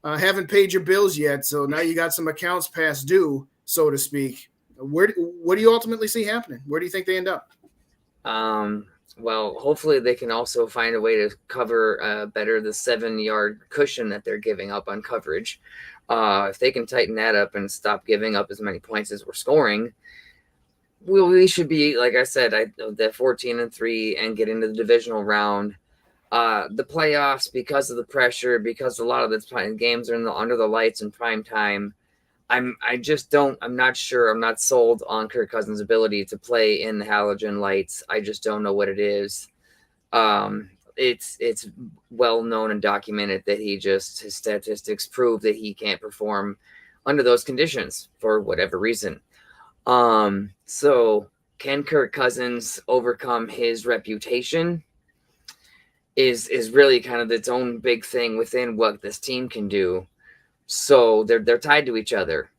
haven't paid your bills yet, so now you got some accounts past due, so to speak. What do you ultimately see happening? Where do you think they end up? Well, hopefully they can also find a way to cover better the 7-yard cushion that they're giving up on coverage. If they can tighten that up and stop giving up as many points as we're scoring, we should be, like I said, that 14-3 and get into the divisional round. The playoffs, because of the pressure, because a lot of the games are under the lights in prime time. I'm not sure. I'm not sold on Kirk Cousins' ability to play in the halogen lights. I just don't know what it is. It's well known and documented that his statistics prove that he can't perform under those conditions for whatever reason. So can Kirk Cousins overcome his reputation is really kind of its own big thing within what this team can do. So they're tied to each other.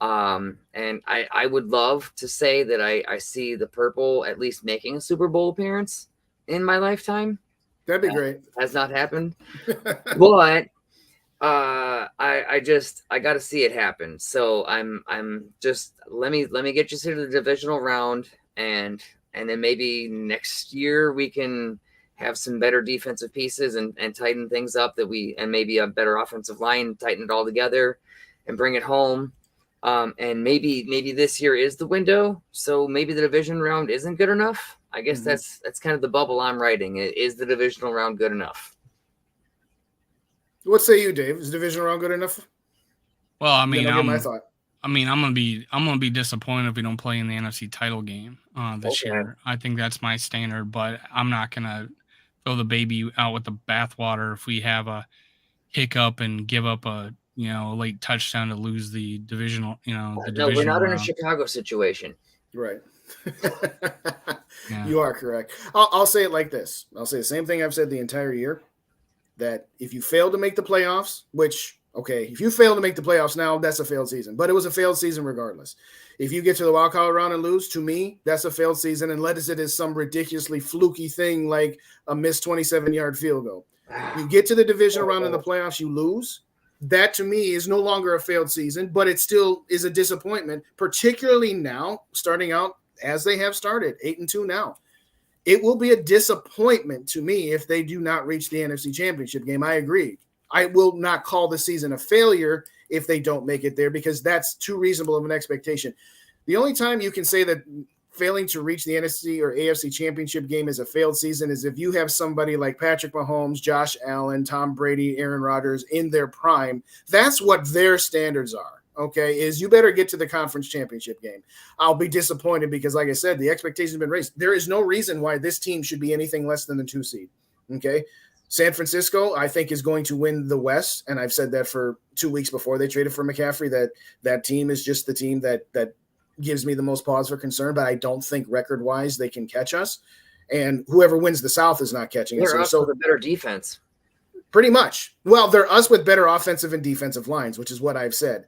And I would love to say that I see the purple at least making a Super Bowl appearance in my lifetime. That'd be great. Has not happened. But I got to see it happen. So I'm just let me get you to the divisional round, and then maybe next year we can have some better defensive pieces and tighten things up and maybe a better offensive line, tighten it all together and bring it home. And maybe this year is the window. So maybe the division round isn't good enough. I guess that's kind of the bubble I'm writing. Is the divisional round good enough? What say you, Dave? Is the divisional round good enough? Well, I mean, my thought. I'm gonna be disappointed if we don't play in the NFC title game this year. I think that's my standard, but I'm not gonna throw the baby out with the bathwater if we have a hiccup and give up a late touchdown to lose the divisional. No, we're not in a Chicago situation. Right. Yeah. You are correct. I'll say it like this. I'll say the same thing I've said the entire year, that if you fail to make the playoffs, if you fail to make the playoffs now, that's a failed season. But it was a failed season regardless. If you get to the wild card round and lose, to me, that's a failed season, unless it is some ridiculously fluky thing like a missed 27-yard field goal. You get to the divisional round in the playoffs, you lose. That to me is no longer a failed season, but it still is a disappointment, particularly now, starting out as they have started, 8-2 now. It will be a disappointment to me if they do not reach the NFC Championship game. I agree. I will not call the season a failure if they don't make it there, because that's too reasonable of an expectation. The only time you can say that failing to reach the NFC or AFC Championship game is a failed season is if you have somebody like Patrick Mahomes, Josh Allen, Tom Brady, Aaron Rodgers in their prime. That's what their standards are. Okay, is you better get to the conference championship game. I'll be disappointed because, like I said, the expectations have been raised. There is no reason why this team should be anything less than the 2 seed. Okay, San Francisco, I think, is going to win the West, and I've said that for 2 weeks before they traded for McCaffrey. That team is just the team that gives me the most pause for concern. But I don't think record-wise they can catch us, and whoever wins the South is not catching us. They're us with a better defense. Pretty much. Well, they're us with better offensive and defensive lines, which is what I've said.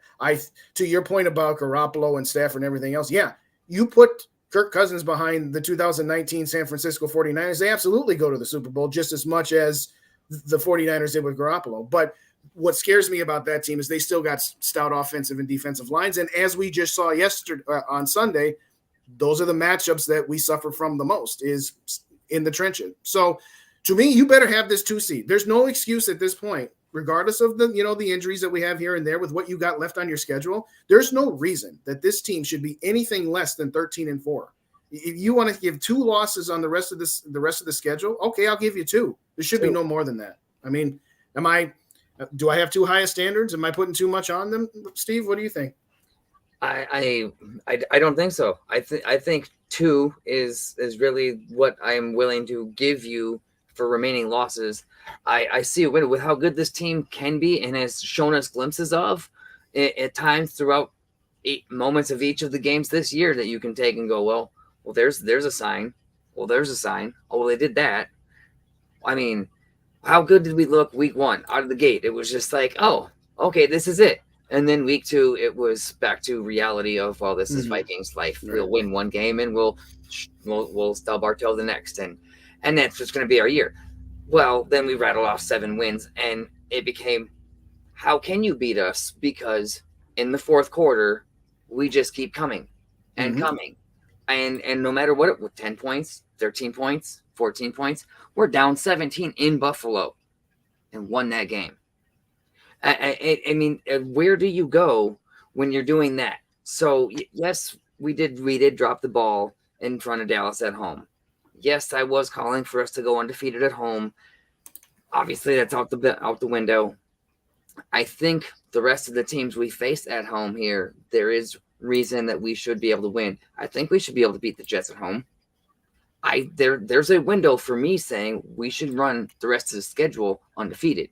To your point about Garoppolo and Stafford and everything else, yeah, you put Kirk Cousins behind the 2019 San Francisco 49ers, they absolutely go to the Super Bowl just as much as the 49ers did with Garoppolo. But what scares me about that team is they still got stout offensive and defensive lines. And as we just saw yesterday on Sunday, those are the matchups that we suffer from the most, is in the trenches. So to me, you better have this 2 seed. There's no excuse at this point, regardless of the injuries that we have here and there with what you got left on your schedule. There's no reason that this team should be anything less than 13-4. If you want to give 2 losses on the rest of the schedule, okay, I'll give you 2. There should be no more than that. I mean, do I have too high standards? Am I putting too much on them, Steve? What do you think? I don't think so. I think 2 is really what I'm willing to give you for remaining losses. I see a window with how good this team can be and has shown us glimpses of at times throughout 8 moments of each of the games this year that you can take and go, well, there's a sign. Well, there's a sign. Oh, well, they did that. I mean, how good did we look week 1 out of the gate? It was just like, oh, okay, this is it. And then week 2, it was back to reality of, well, this is Vikings life. Right. We'll win one game and we'll stub our toe the next, and that's just going to be our year. Well, then we rattled off 7 wins, and it became, how can you beat us? Because in the fourth quarter, we just keep coming and coming, and no matter what, with 10 points, 13 points, 14 points, we're down 17 in Buffalo, and won that game. I mean, where do you go when you're doing that? So yes, we did drop the ball in front of Dallas at home. Yes, I was calling for us to go undefeated at home. Obviously, that's out the window. I think the rest of the teams we face at home here, there is reason that we should be able to win. I think we should be able to beat the Jets at home. There's a window for me saying we should run the rest of the schedule undefeated.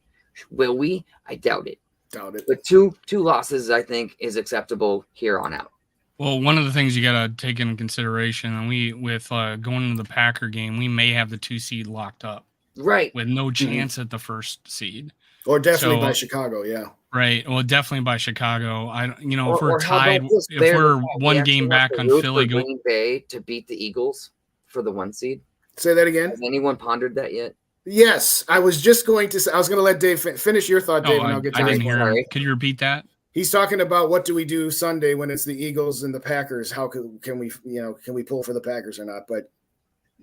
Will we? I doubt it. But two losses, I think, is acceptable here on out. Well, one of the things you got to take into consideration, and with going into the Packer game, we may have the 2 seed locked up, right, with no chance at the 1st seed, or definitely by Chicago. Yeah, right. Well, definitely by Chicago. If or we're tied, if we're one game back on Philly, Green Bay to beat the Eagles for the 1 seed. Say that again. Has anyone pondered that yet? Yes, I was just going to say. I was going to let Dave finish your thought, Dave, and I'll get to I didn't hear him. Could you repeat that? He's talking about what do we do Sunday when it's the Eagles and the Packers? How can we pull for the Packers or not? But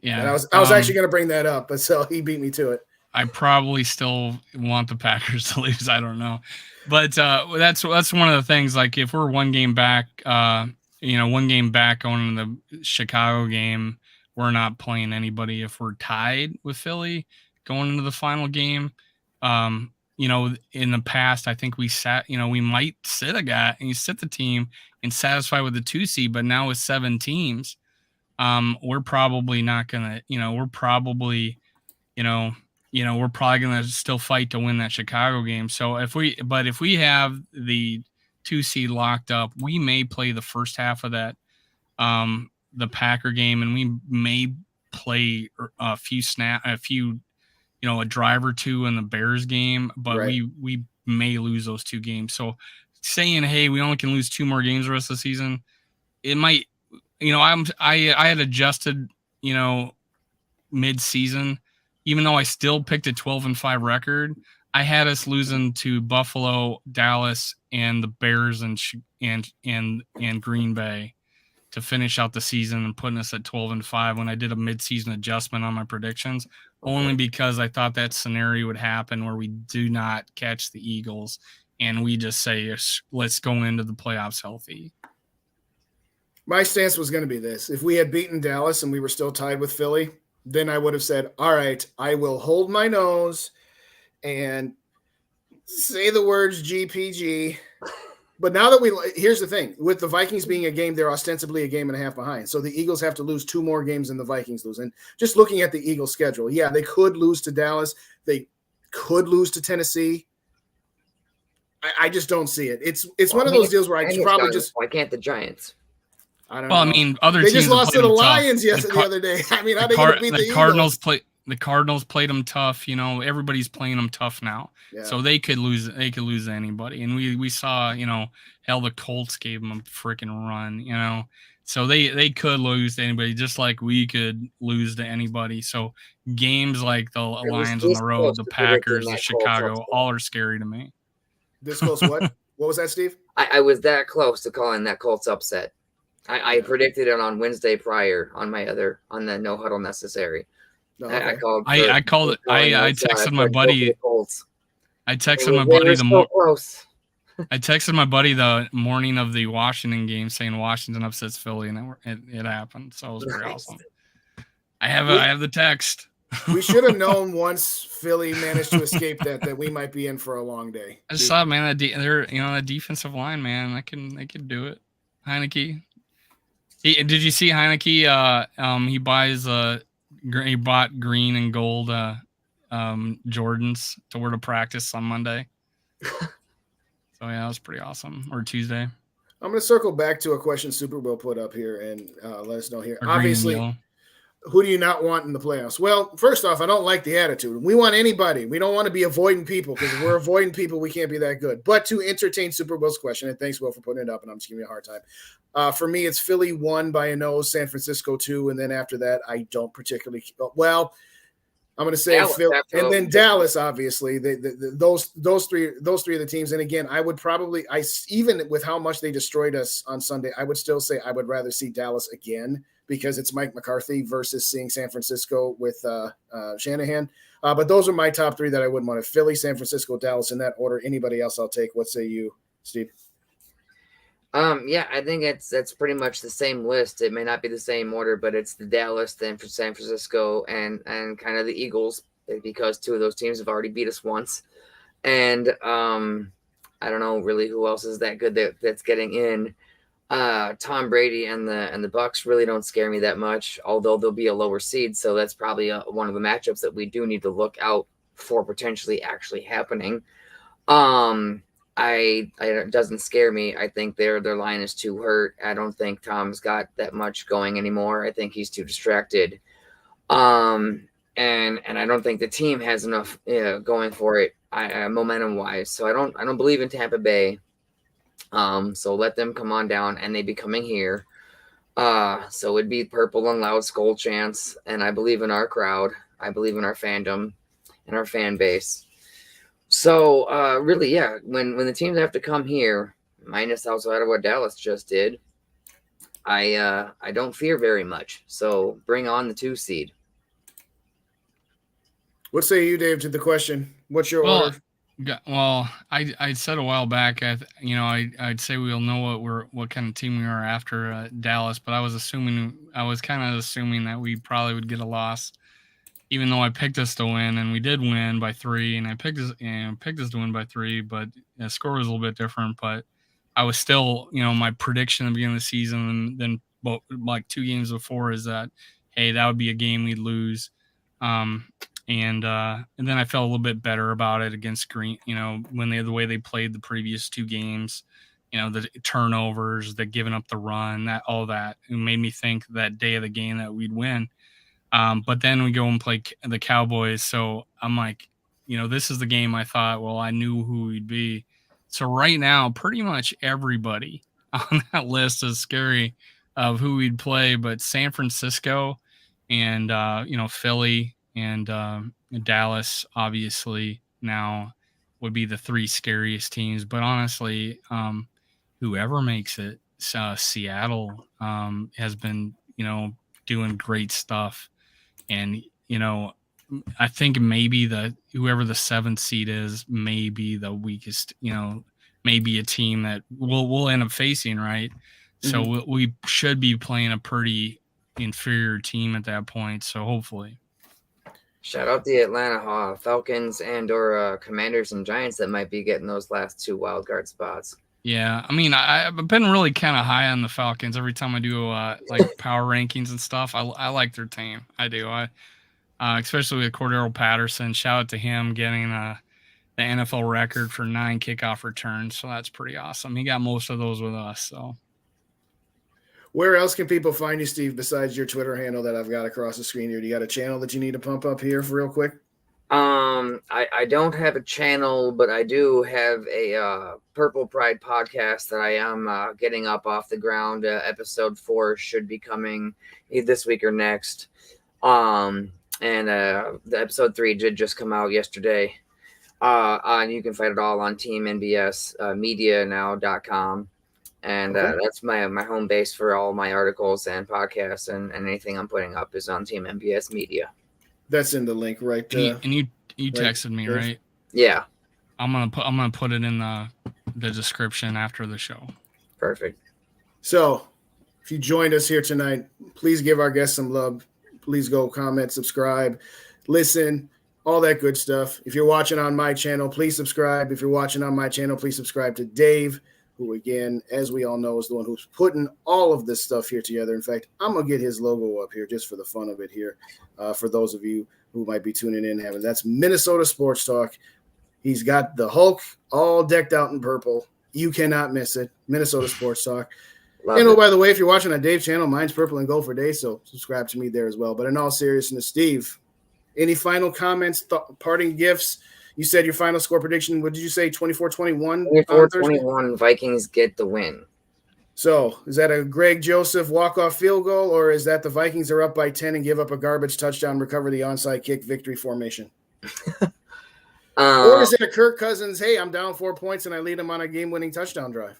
yeah, and I was actually going to bring that up, but so he beat me to it. I probably still want the Packers to lose. I don't know, but that's one of the things. Like if we're one game back, one game back going into the Chicago game, we're not playing anybody. If we're tied with Philly going into the final game, in the past, I think we might sit a guy and you sit the team and satisfy with the 2 seed, but now with 7 teams, we're probably not gonna, we're probably gonna still fight to win that Chicago game. So if we have the 2 seed locked up, we may play the first half of that, the Packer game, and we may play a drive or 2 in the Bears game, but we may lose those 2 games. So saying, hey, we only can lose 2 more games the rest of the season, it might, I had adjusted, mid-season, even though I still picked a 12-5 record, I had us losing to Buffalo, Dallas, and the Bears and Green Bay to finish out the season and putting us at 12-5 when I did a mid-season adjustment on my predictions, only because I thought that scenario would happen where we do not catch the Eagles and we just say, let's go into the playoffs healthy. My stance was going to be this. If we had beaten Dallas and we were still tied with Philly, then I would have said, all right, I will hold my nose and say the words GPG. But now that here's the thing, with the Vikings being a game, they're ostensibly a game and a half behind. So the Eagles have to lose 2 more games than the Vikings lose. And just looking at the Eagles schedule, yeah, they could lose to Dallas. They could lose to Tennessee. I just don't see it. It's one of those deals where I probably just. Why can't the Giants? I don't know. I mean, other they teams just lost to the Lions the other day. I mean, how they going to beat the Cardinals Eagles? The Cardinals played them tough. Everybody's playing them tough now. Yeah. So they could lose. They could lose to anybody. And we saw, hell, the Colts gave them a freaking run. So they could lose to anybody, just like we could lose to anybody. So games like the Lions on the road, the Packers, the Chicago, all are scary to me. This close what? What was that, Steve? I was that close to calling that Colts upset. I predicted it on Wednesday prior on the No Huddle Necessary. No, okay. I called it. I texted my buddy. I texted my buddy I texted my buddy the morning of the Washington game saying Washington upsets Philly, and it happened. So it was pretty awesome. I have the text. We should have known once Philly managed to escape that we might be in for a long day. I just thought, man, that defensive line, man, they could do it. Heineke. Did you see Heineke? He bought green and gold Jordans to wear to practice on Monday. So yeah, that was pretty awesome. Or Tuesday. I'm going to circle back to a question Super Bowl put up here and let us know here. Obviously, who do you not want in the playoffs? Well, first off, I don't like the attitude. We want anybody. We don't want to be avoiding people, because if we're avoiding people, we can't be that good. But to entertain Super Bowl's question, and thanks, Will, for putting it up, and I'm just giving you a hard time. For me, it's Philly 1 by a nose, San Francisco 2, and then after that, I don't particularly – well, I'm going to say Philly, and then Dallas, obviously. Those three of the teams. And again, I would probably – even with how much they destroyed us on Sunday, I would still say I would rather see Dallas again, because it's Mike McCarthy versus seeing San Francisco with Shanahan. But those are my top 3 that I wouldn't want to. Philly, San Francisco, Dallas, in that order. Anybody else I'll take. What say you, Steve? Yeah, I think that's pretty much the same list. It may not be the same order, but it's the Dallas, then for San Francisco, and kind of the Eagles, because 2 of those teams have already beat us once. And I don't know really who else is that good that's getting in. Tom Brady and the Bucks really don't scare me that much, although they'll be a lower seed. So that's probably one of the matchups that we do need to look out for potentially actually happening. It doesn't scare me. I think their line is too hurt. I don't think Tom's got that much going anymore. I think he's too distracted. And I don't think the team has enough going for it momentum wise. So I don't believe in Tampa Bay. So let them come on down, and they be coming here. So it'd be purple and loud skull chants. And I believe in our crowd. I believe in our fandom and our fan base. So really, yeah, when the teams have to come here, minus outside of what Dallas just did, I don't fear very much. So bring on the 2 seed. What say you, Dave, to the question? What's your order? Well, I said a while back, I'd say we'll know what kind of team we are after Dallas, but I was kind of assuming that we probably would get a loss, even though I picked us to win, and we did win by 3, and I picked us to win by 3, but the score was a little bit different. But I was still, my prediction at the beginning of the season, and then like 2 games before, is that, hey, that would be a game we'd lose. And then I felt a little bit better about it against Green, when the way they played the previous 2 games, the turnovers, the giving up the run, all that, it made me think that day of the game that we'd win. But then we go and play the Cowboys. So I'm like, this is the game I thought, well, I knew who we'd be. So right now, pretty much everybody on that list is scary of who we'd play, but San Francisco and, Philly and Dallas, obviously, now would be the 3 scariest teams. But honestly, whoever makes it, Seattle has been, doing great stuff. And, I think maybe whoever the 7th seed is, may be the weakest, maybe a team that we'll end up facing, right? Mm-hmm. So we should be playing a pretty inferior team at that point. So hopefully. Shout out the Atlanta Falcons and/or Commanders and Giants that might be getting those last 2 wild card spots. Yeah, I mean, I've been really kind of high on the Falcons. Every time I do power rankings and stuff, I like their team. I do. Especially with Cordero Patterson. Shout out to him getting the NFL record for 9 kickoff returns. So that's pretty awesome. He got most of those with us. So. Where else can people find you, Steve, besides your Twitter handle that I've got across the screen here? Do you got a channel that you need to pump up here for real quick? I don't have a channel, but I do have a Purple Pride podcast that I am getting up off the ground. Episode 4 should be coming either this week or next. And the episode 3 did just come out yesterday. And you can find it all on teamnbsmedianow.com. And that's my home base for all my articles and podcasts, and anything I'm putting up is on Team MBS Media. That's in the link, right? And you texted me, right? Yeah. I'm gonna put it in the description after the show. Perfect. So, if you joined us here tonight, please give our guests some love. Please go comment, subscribe, listen, all that good stuff. If you're watching on my channel, please subscribe. If you're watching on my channel, please subscribe to Dave, who, again, as we all know, is the one who's putting all of this stuff here together. In fact, I'm going to get his logo up here just for the fun of it here, for those of you who might be tuning in. That's Minnesota Sports Talk. He's got the Hulk all decked out in purple. You cannot miss it. Minnesota Sports Talk. Love And it. by the way, if you're watching on Dave's channel, mine's Purple and Gold for Day, so subscribe to me there as well. But in all seriousness, Steve, any final comments, parting gifts? You said your final score prediction. What did you say? 24-21 on Thursday? 24-21, Vikings get the win. So is that a Greg Joseph walk-off field goal, or is that the Vikings are up by 10 and give up a garbage touchdown, recover the onside kick, victory formation? Or is it a Kirk Cousins, hey, I'm down 4 points and I lead them on a game-winning touchdown drive?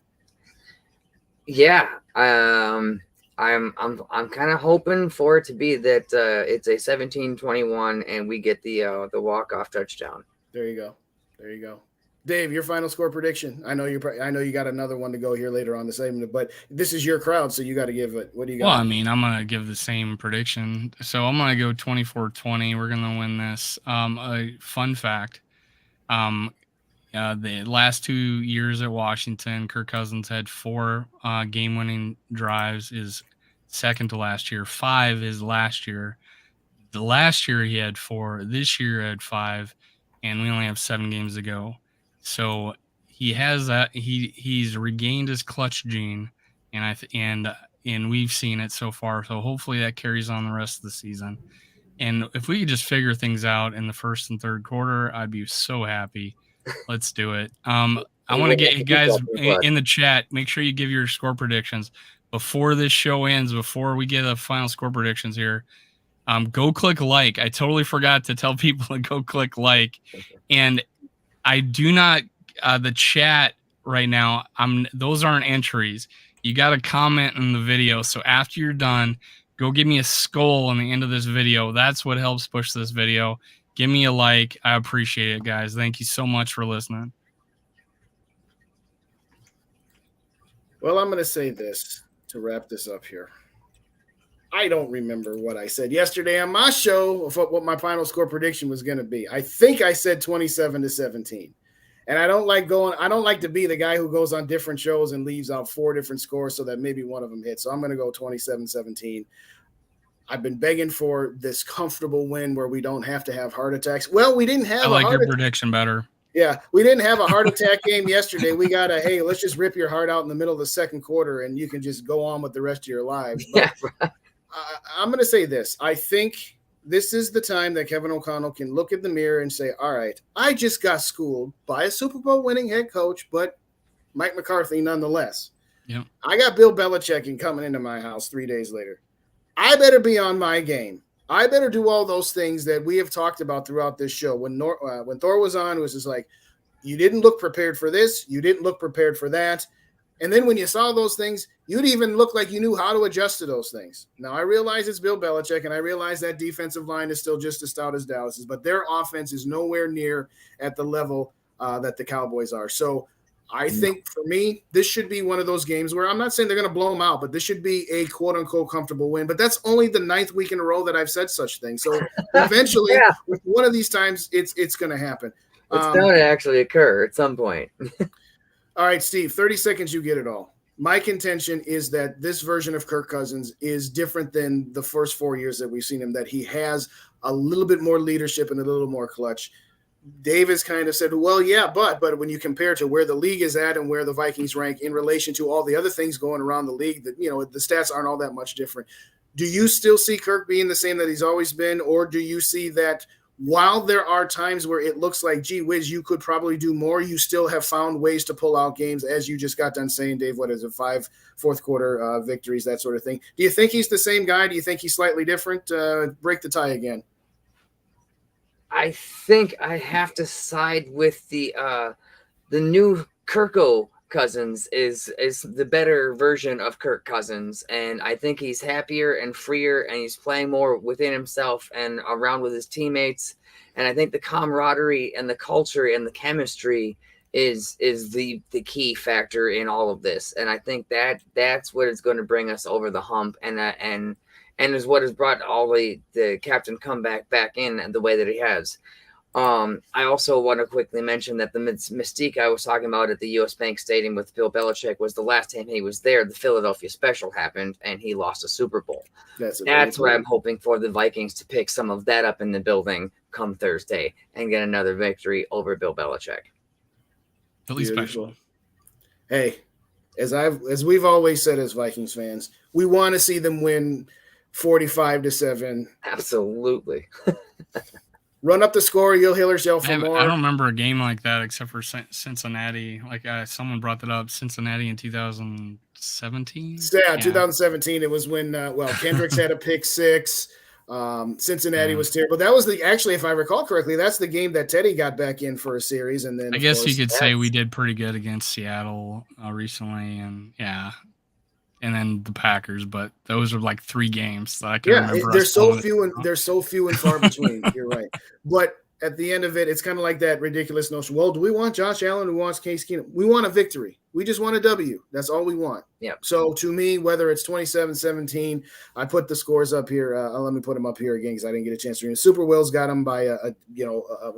Yeah, I'm kind of hoping for it to be that it's a 17-21 and we get the walk-off touchdown. There you go. There you go. Dave, your final score prediction. I know you got another one to go here later on the segment, but this is your crowd, so you got to give it. What do you got? Well, I mean, I'm going to give the same prediction. So I'm going to go 24-20. We're going to win this. A fun fact. The last 2 years at Washington, Kirk Cousins had 4 game-winning drives, is second to last year. 5 is last year. The last year he had 4. This year he had 5, and we only have 7 games to go. So he has that. He's regained his clutch gene, and we've seen it so far. So hopefully that carries on the rest of the season. And if we could just figure things out in the first and third quarter, I'd be so happy. Let's do it. I want to get you guys in the chat. Make sure you give your score predictions before this show ends, before we get the final score predictions here. Go click like. I totally forgot to tell people to go click like. And I do not, the chat right now, those aren't entries. You got to comment in the video. So after you're done, go give me a skull on the end of this video. That's what helps push this video. Give me a like. I appreciate it, guys. Thank you so much for listening. Well, I'm going to say this to wrap this up here. I don't remember what I said yesterday on my show of what my final score prediction was going to be. I think I said 27-17. And I don't like to be the guy who goes on different shows and leaves out 4 different scores so that maybe one of them hits. So I'm going to go 27-17. I've been begging for this comfortable win where we don't have to have heart attacks. Well, we didn't have I like your prediction better. Yeah, we didn't have a heart attack game yesterday. We got hey, let's just rip your heart out in the middle of the second quarter and you can just go on with the rest of your lives. But I'm going to say this. I think this is the time that Kevin O'Connell can look in the mirror and say, all right, I just got schooled by a Super Bowl winning head coach, but Mike McCarthy nonetheless. Yeah. I got Bill Belichick coming into my house 3 days later. I better be on my game. I better do all those things that we have talked about throughout this show. When Thor was on, it was just like, you didn't look prepared for this. You didn't look prepared for that. And then when you saw those things, you'd even look like you knew how to adjust to those things. Now, I realize it's Bill Belichick, and I realize that defensive line is still just as stout as Dallas's, but their offense is nowhere near at the level that the Cowboys are. So I think for me, this should be one of those games where I'm not saying they're going to blow them out, but this should be a quote-unquote comfortable win. But that's only the 9th week in a row that I've said such things. So eventually, one of these times, it's going to happen. It's going to actually occur at some point. All right, Steve, 30 seconds, you get it all. My contention is that this version of Kirk Cousins is different than the first 4 years that we've seen him, that he has a little bit more leadership and a little more clutch. Dave has kind of said, well, yeah, but when you compare to where the league is at and where the Vikings rank in relation to all the other things going around the league, that, the stats aren't all that much different. Do you still see Kirk being the same that he's always been, or do you see that while there are times where it looks like, gee whiz, you could probably do more, you still have found ways to pull out games, as you just got done saying, Dave, what is it, 5 fourth quarter victories, that sort of thing. Do you think he's the same guy? Do you think he's slightly different? Break the tie again. I think I have to side with the new Kirko Cousins is the better version of Kirk Cousins, and I think he's happier and freer, and he's playing more within himself and around with his teammates. And I think the camaraderie and the culture and the chemistry is the key factor in all of this. And I think that's what is going to bring us over the hump, and is what has brought all the captain comeback back in the way that he has. I also want to quickly mention that the mystique I was talking about at the U.S. Bank Stadium with Bill Belichick was the last time he was there, the Philadelphia Special happened, and he lost a Super Bowl. That's what I'm hoping for the Vikings to pick some of that up in the building come Thursday and get another victory over Bill Belichick. Philly Special. Hey, as we've always said as Vikings fans, we want to see them win 45-7. Absolutely. Run up the score. You'll hear yourself for more. I don't remember a game like that except for Cincinnati. Like someone brought that up, Cincinnati in 2017. Yeah, 2017. It was when Kendricks had a pick six. Cincinnati was terrible. That was actually, if I recall correctly, that's the game that Teddy got back in for a series. And then I guess you could say we did pretty good against Seattle recently, and then the Packers. But those are like 3 games that I can remember. There's so few and far between. You're right, but at the end of it, it's kind of like that ridiculous notion. Well, do we want Josh Allen? Who wants Case Keenum? We want a victory. We just want a W. That's all we want. Yeah. So to me, whether it's 27-17, I put the scores up here. Let me put them up here again because I didn't get a chance to read. Super Will's got them by a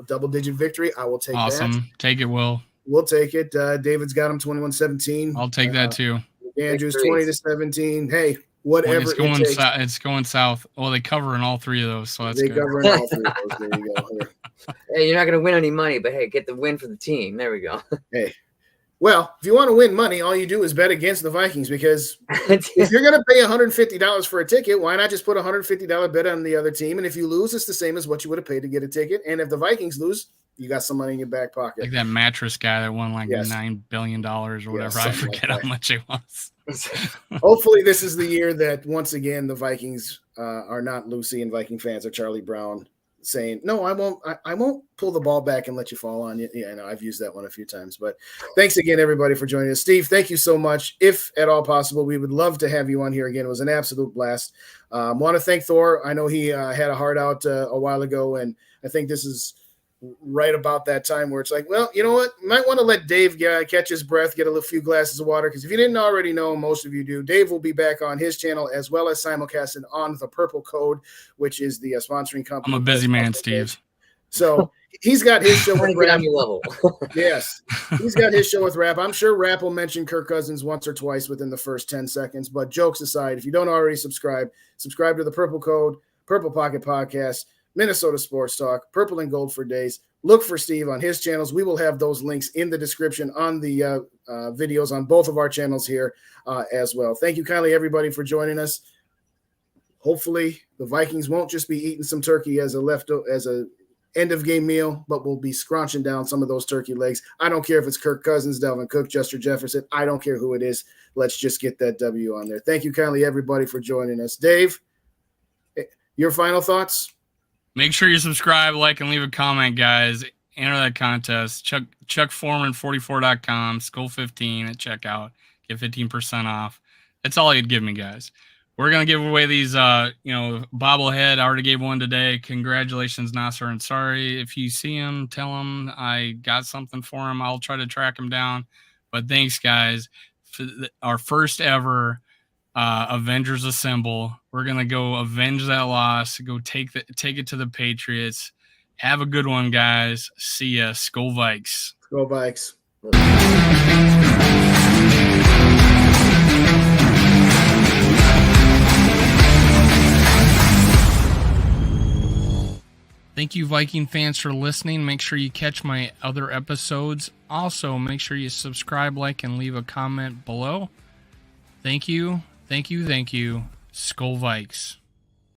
double-digit victory. I will take that. Awesome. Take it, Will. We'll take it. David's got them 21-17. I'll take that too. Andrew's 20-17. Hey, whatever it's going south. Well, they cover in all 3 of those, so that's good. Cover in all 3 of those. There you go. Here. Hey, you're not going to win any money, but hey, get the win for the team. There we go. Hey, well, if you want to win money, all you do is bet against the Vikings because if you're going to pay $150 for a ticket, why not just put a $150 bet on the other team? And if you lose, it's the same as what you would have paid to get a ticket. And if the Vikings lose, you got some money in your back pocket. Like that mattress guy that won like $9 billion or whatever. I forget how much it was. Hopefully this is the year that once again the Vikings are not Lucy and Viking fans or Charlie Brown saying, no, I won't pull the ball back and let you fall on you. Yeah, I know I've used that one a few times, but thanks again, everybody, for joining us. Steve, thank you so much. If at all possible, we would love to have you on here again. It was an absolute blast. Want to thank Thor. I know he had a heart out a while ago, and I think this is right about that time where it's like, well, you know what? You might want to let Dave catch his breath, get a few glasses of water, because if you didn't already know, most of you do, Dave will be back on his channel as well as simulcasting on the Purple Code, which is the sponsoring company. I'm a busy man, Steve. So he's got his show with Rap. Level. Yes, he's got his show with Rap. I'm sure Rap will mention Kirk Cousins once or twice within the first 10 seconds. But jokes aside, if you don't already subscribe to the Purple Code, Purple Pocket Podcast, Minnesota Sports Talk, Purple and Gold for Days. Look for Steve on his channels. We will have those links in the description on the videos on both of our channels here as well. Thank you kindly, everybody, for joining us. Hopefully, the Vikings won't just be eating some turkey as a end of game meal, but we'll be scrunching down some of those turkey legs. I don't care if it's Kirk Cousins, Dalvin Cook, Justin Jefferson. I don't care who it is. Let's just get that W on there. Thank you kindly, everybody, for joining us. Dave, your final thoughts? Make sure you subscribe, like, and leave a comment, guys. Enter that contest. Chuck Foreman 44.com, Skull15 at checkout. Get 15% off. That's all you'd give me, guys. We're going to give away these, bobblehead. I already gave one today. Congratulations, Nasser. And sorry, if you see him, tell him I got something for him. I'll try to track him down. But thanks, guys. For our first ever Avengers Assemble. We're gonna go avenge that loss. Go take it to the Patriots. Have a good one, guys. See ya. Skol Vikes. Skol Vikes. Thank you, Viking fans, for listening. Make sure you catch my other episodes. Also, make sure you subscribe, like, and leave a comment below. Thank you. Thank you. Skol Vikes.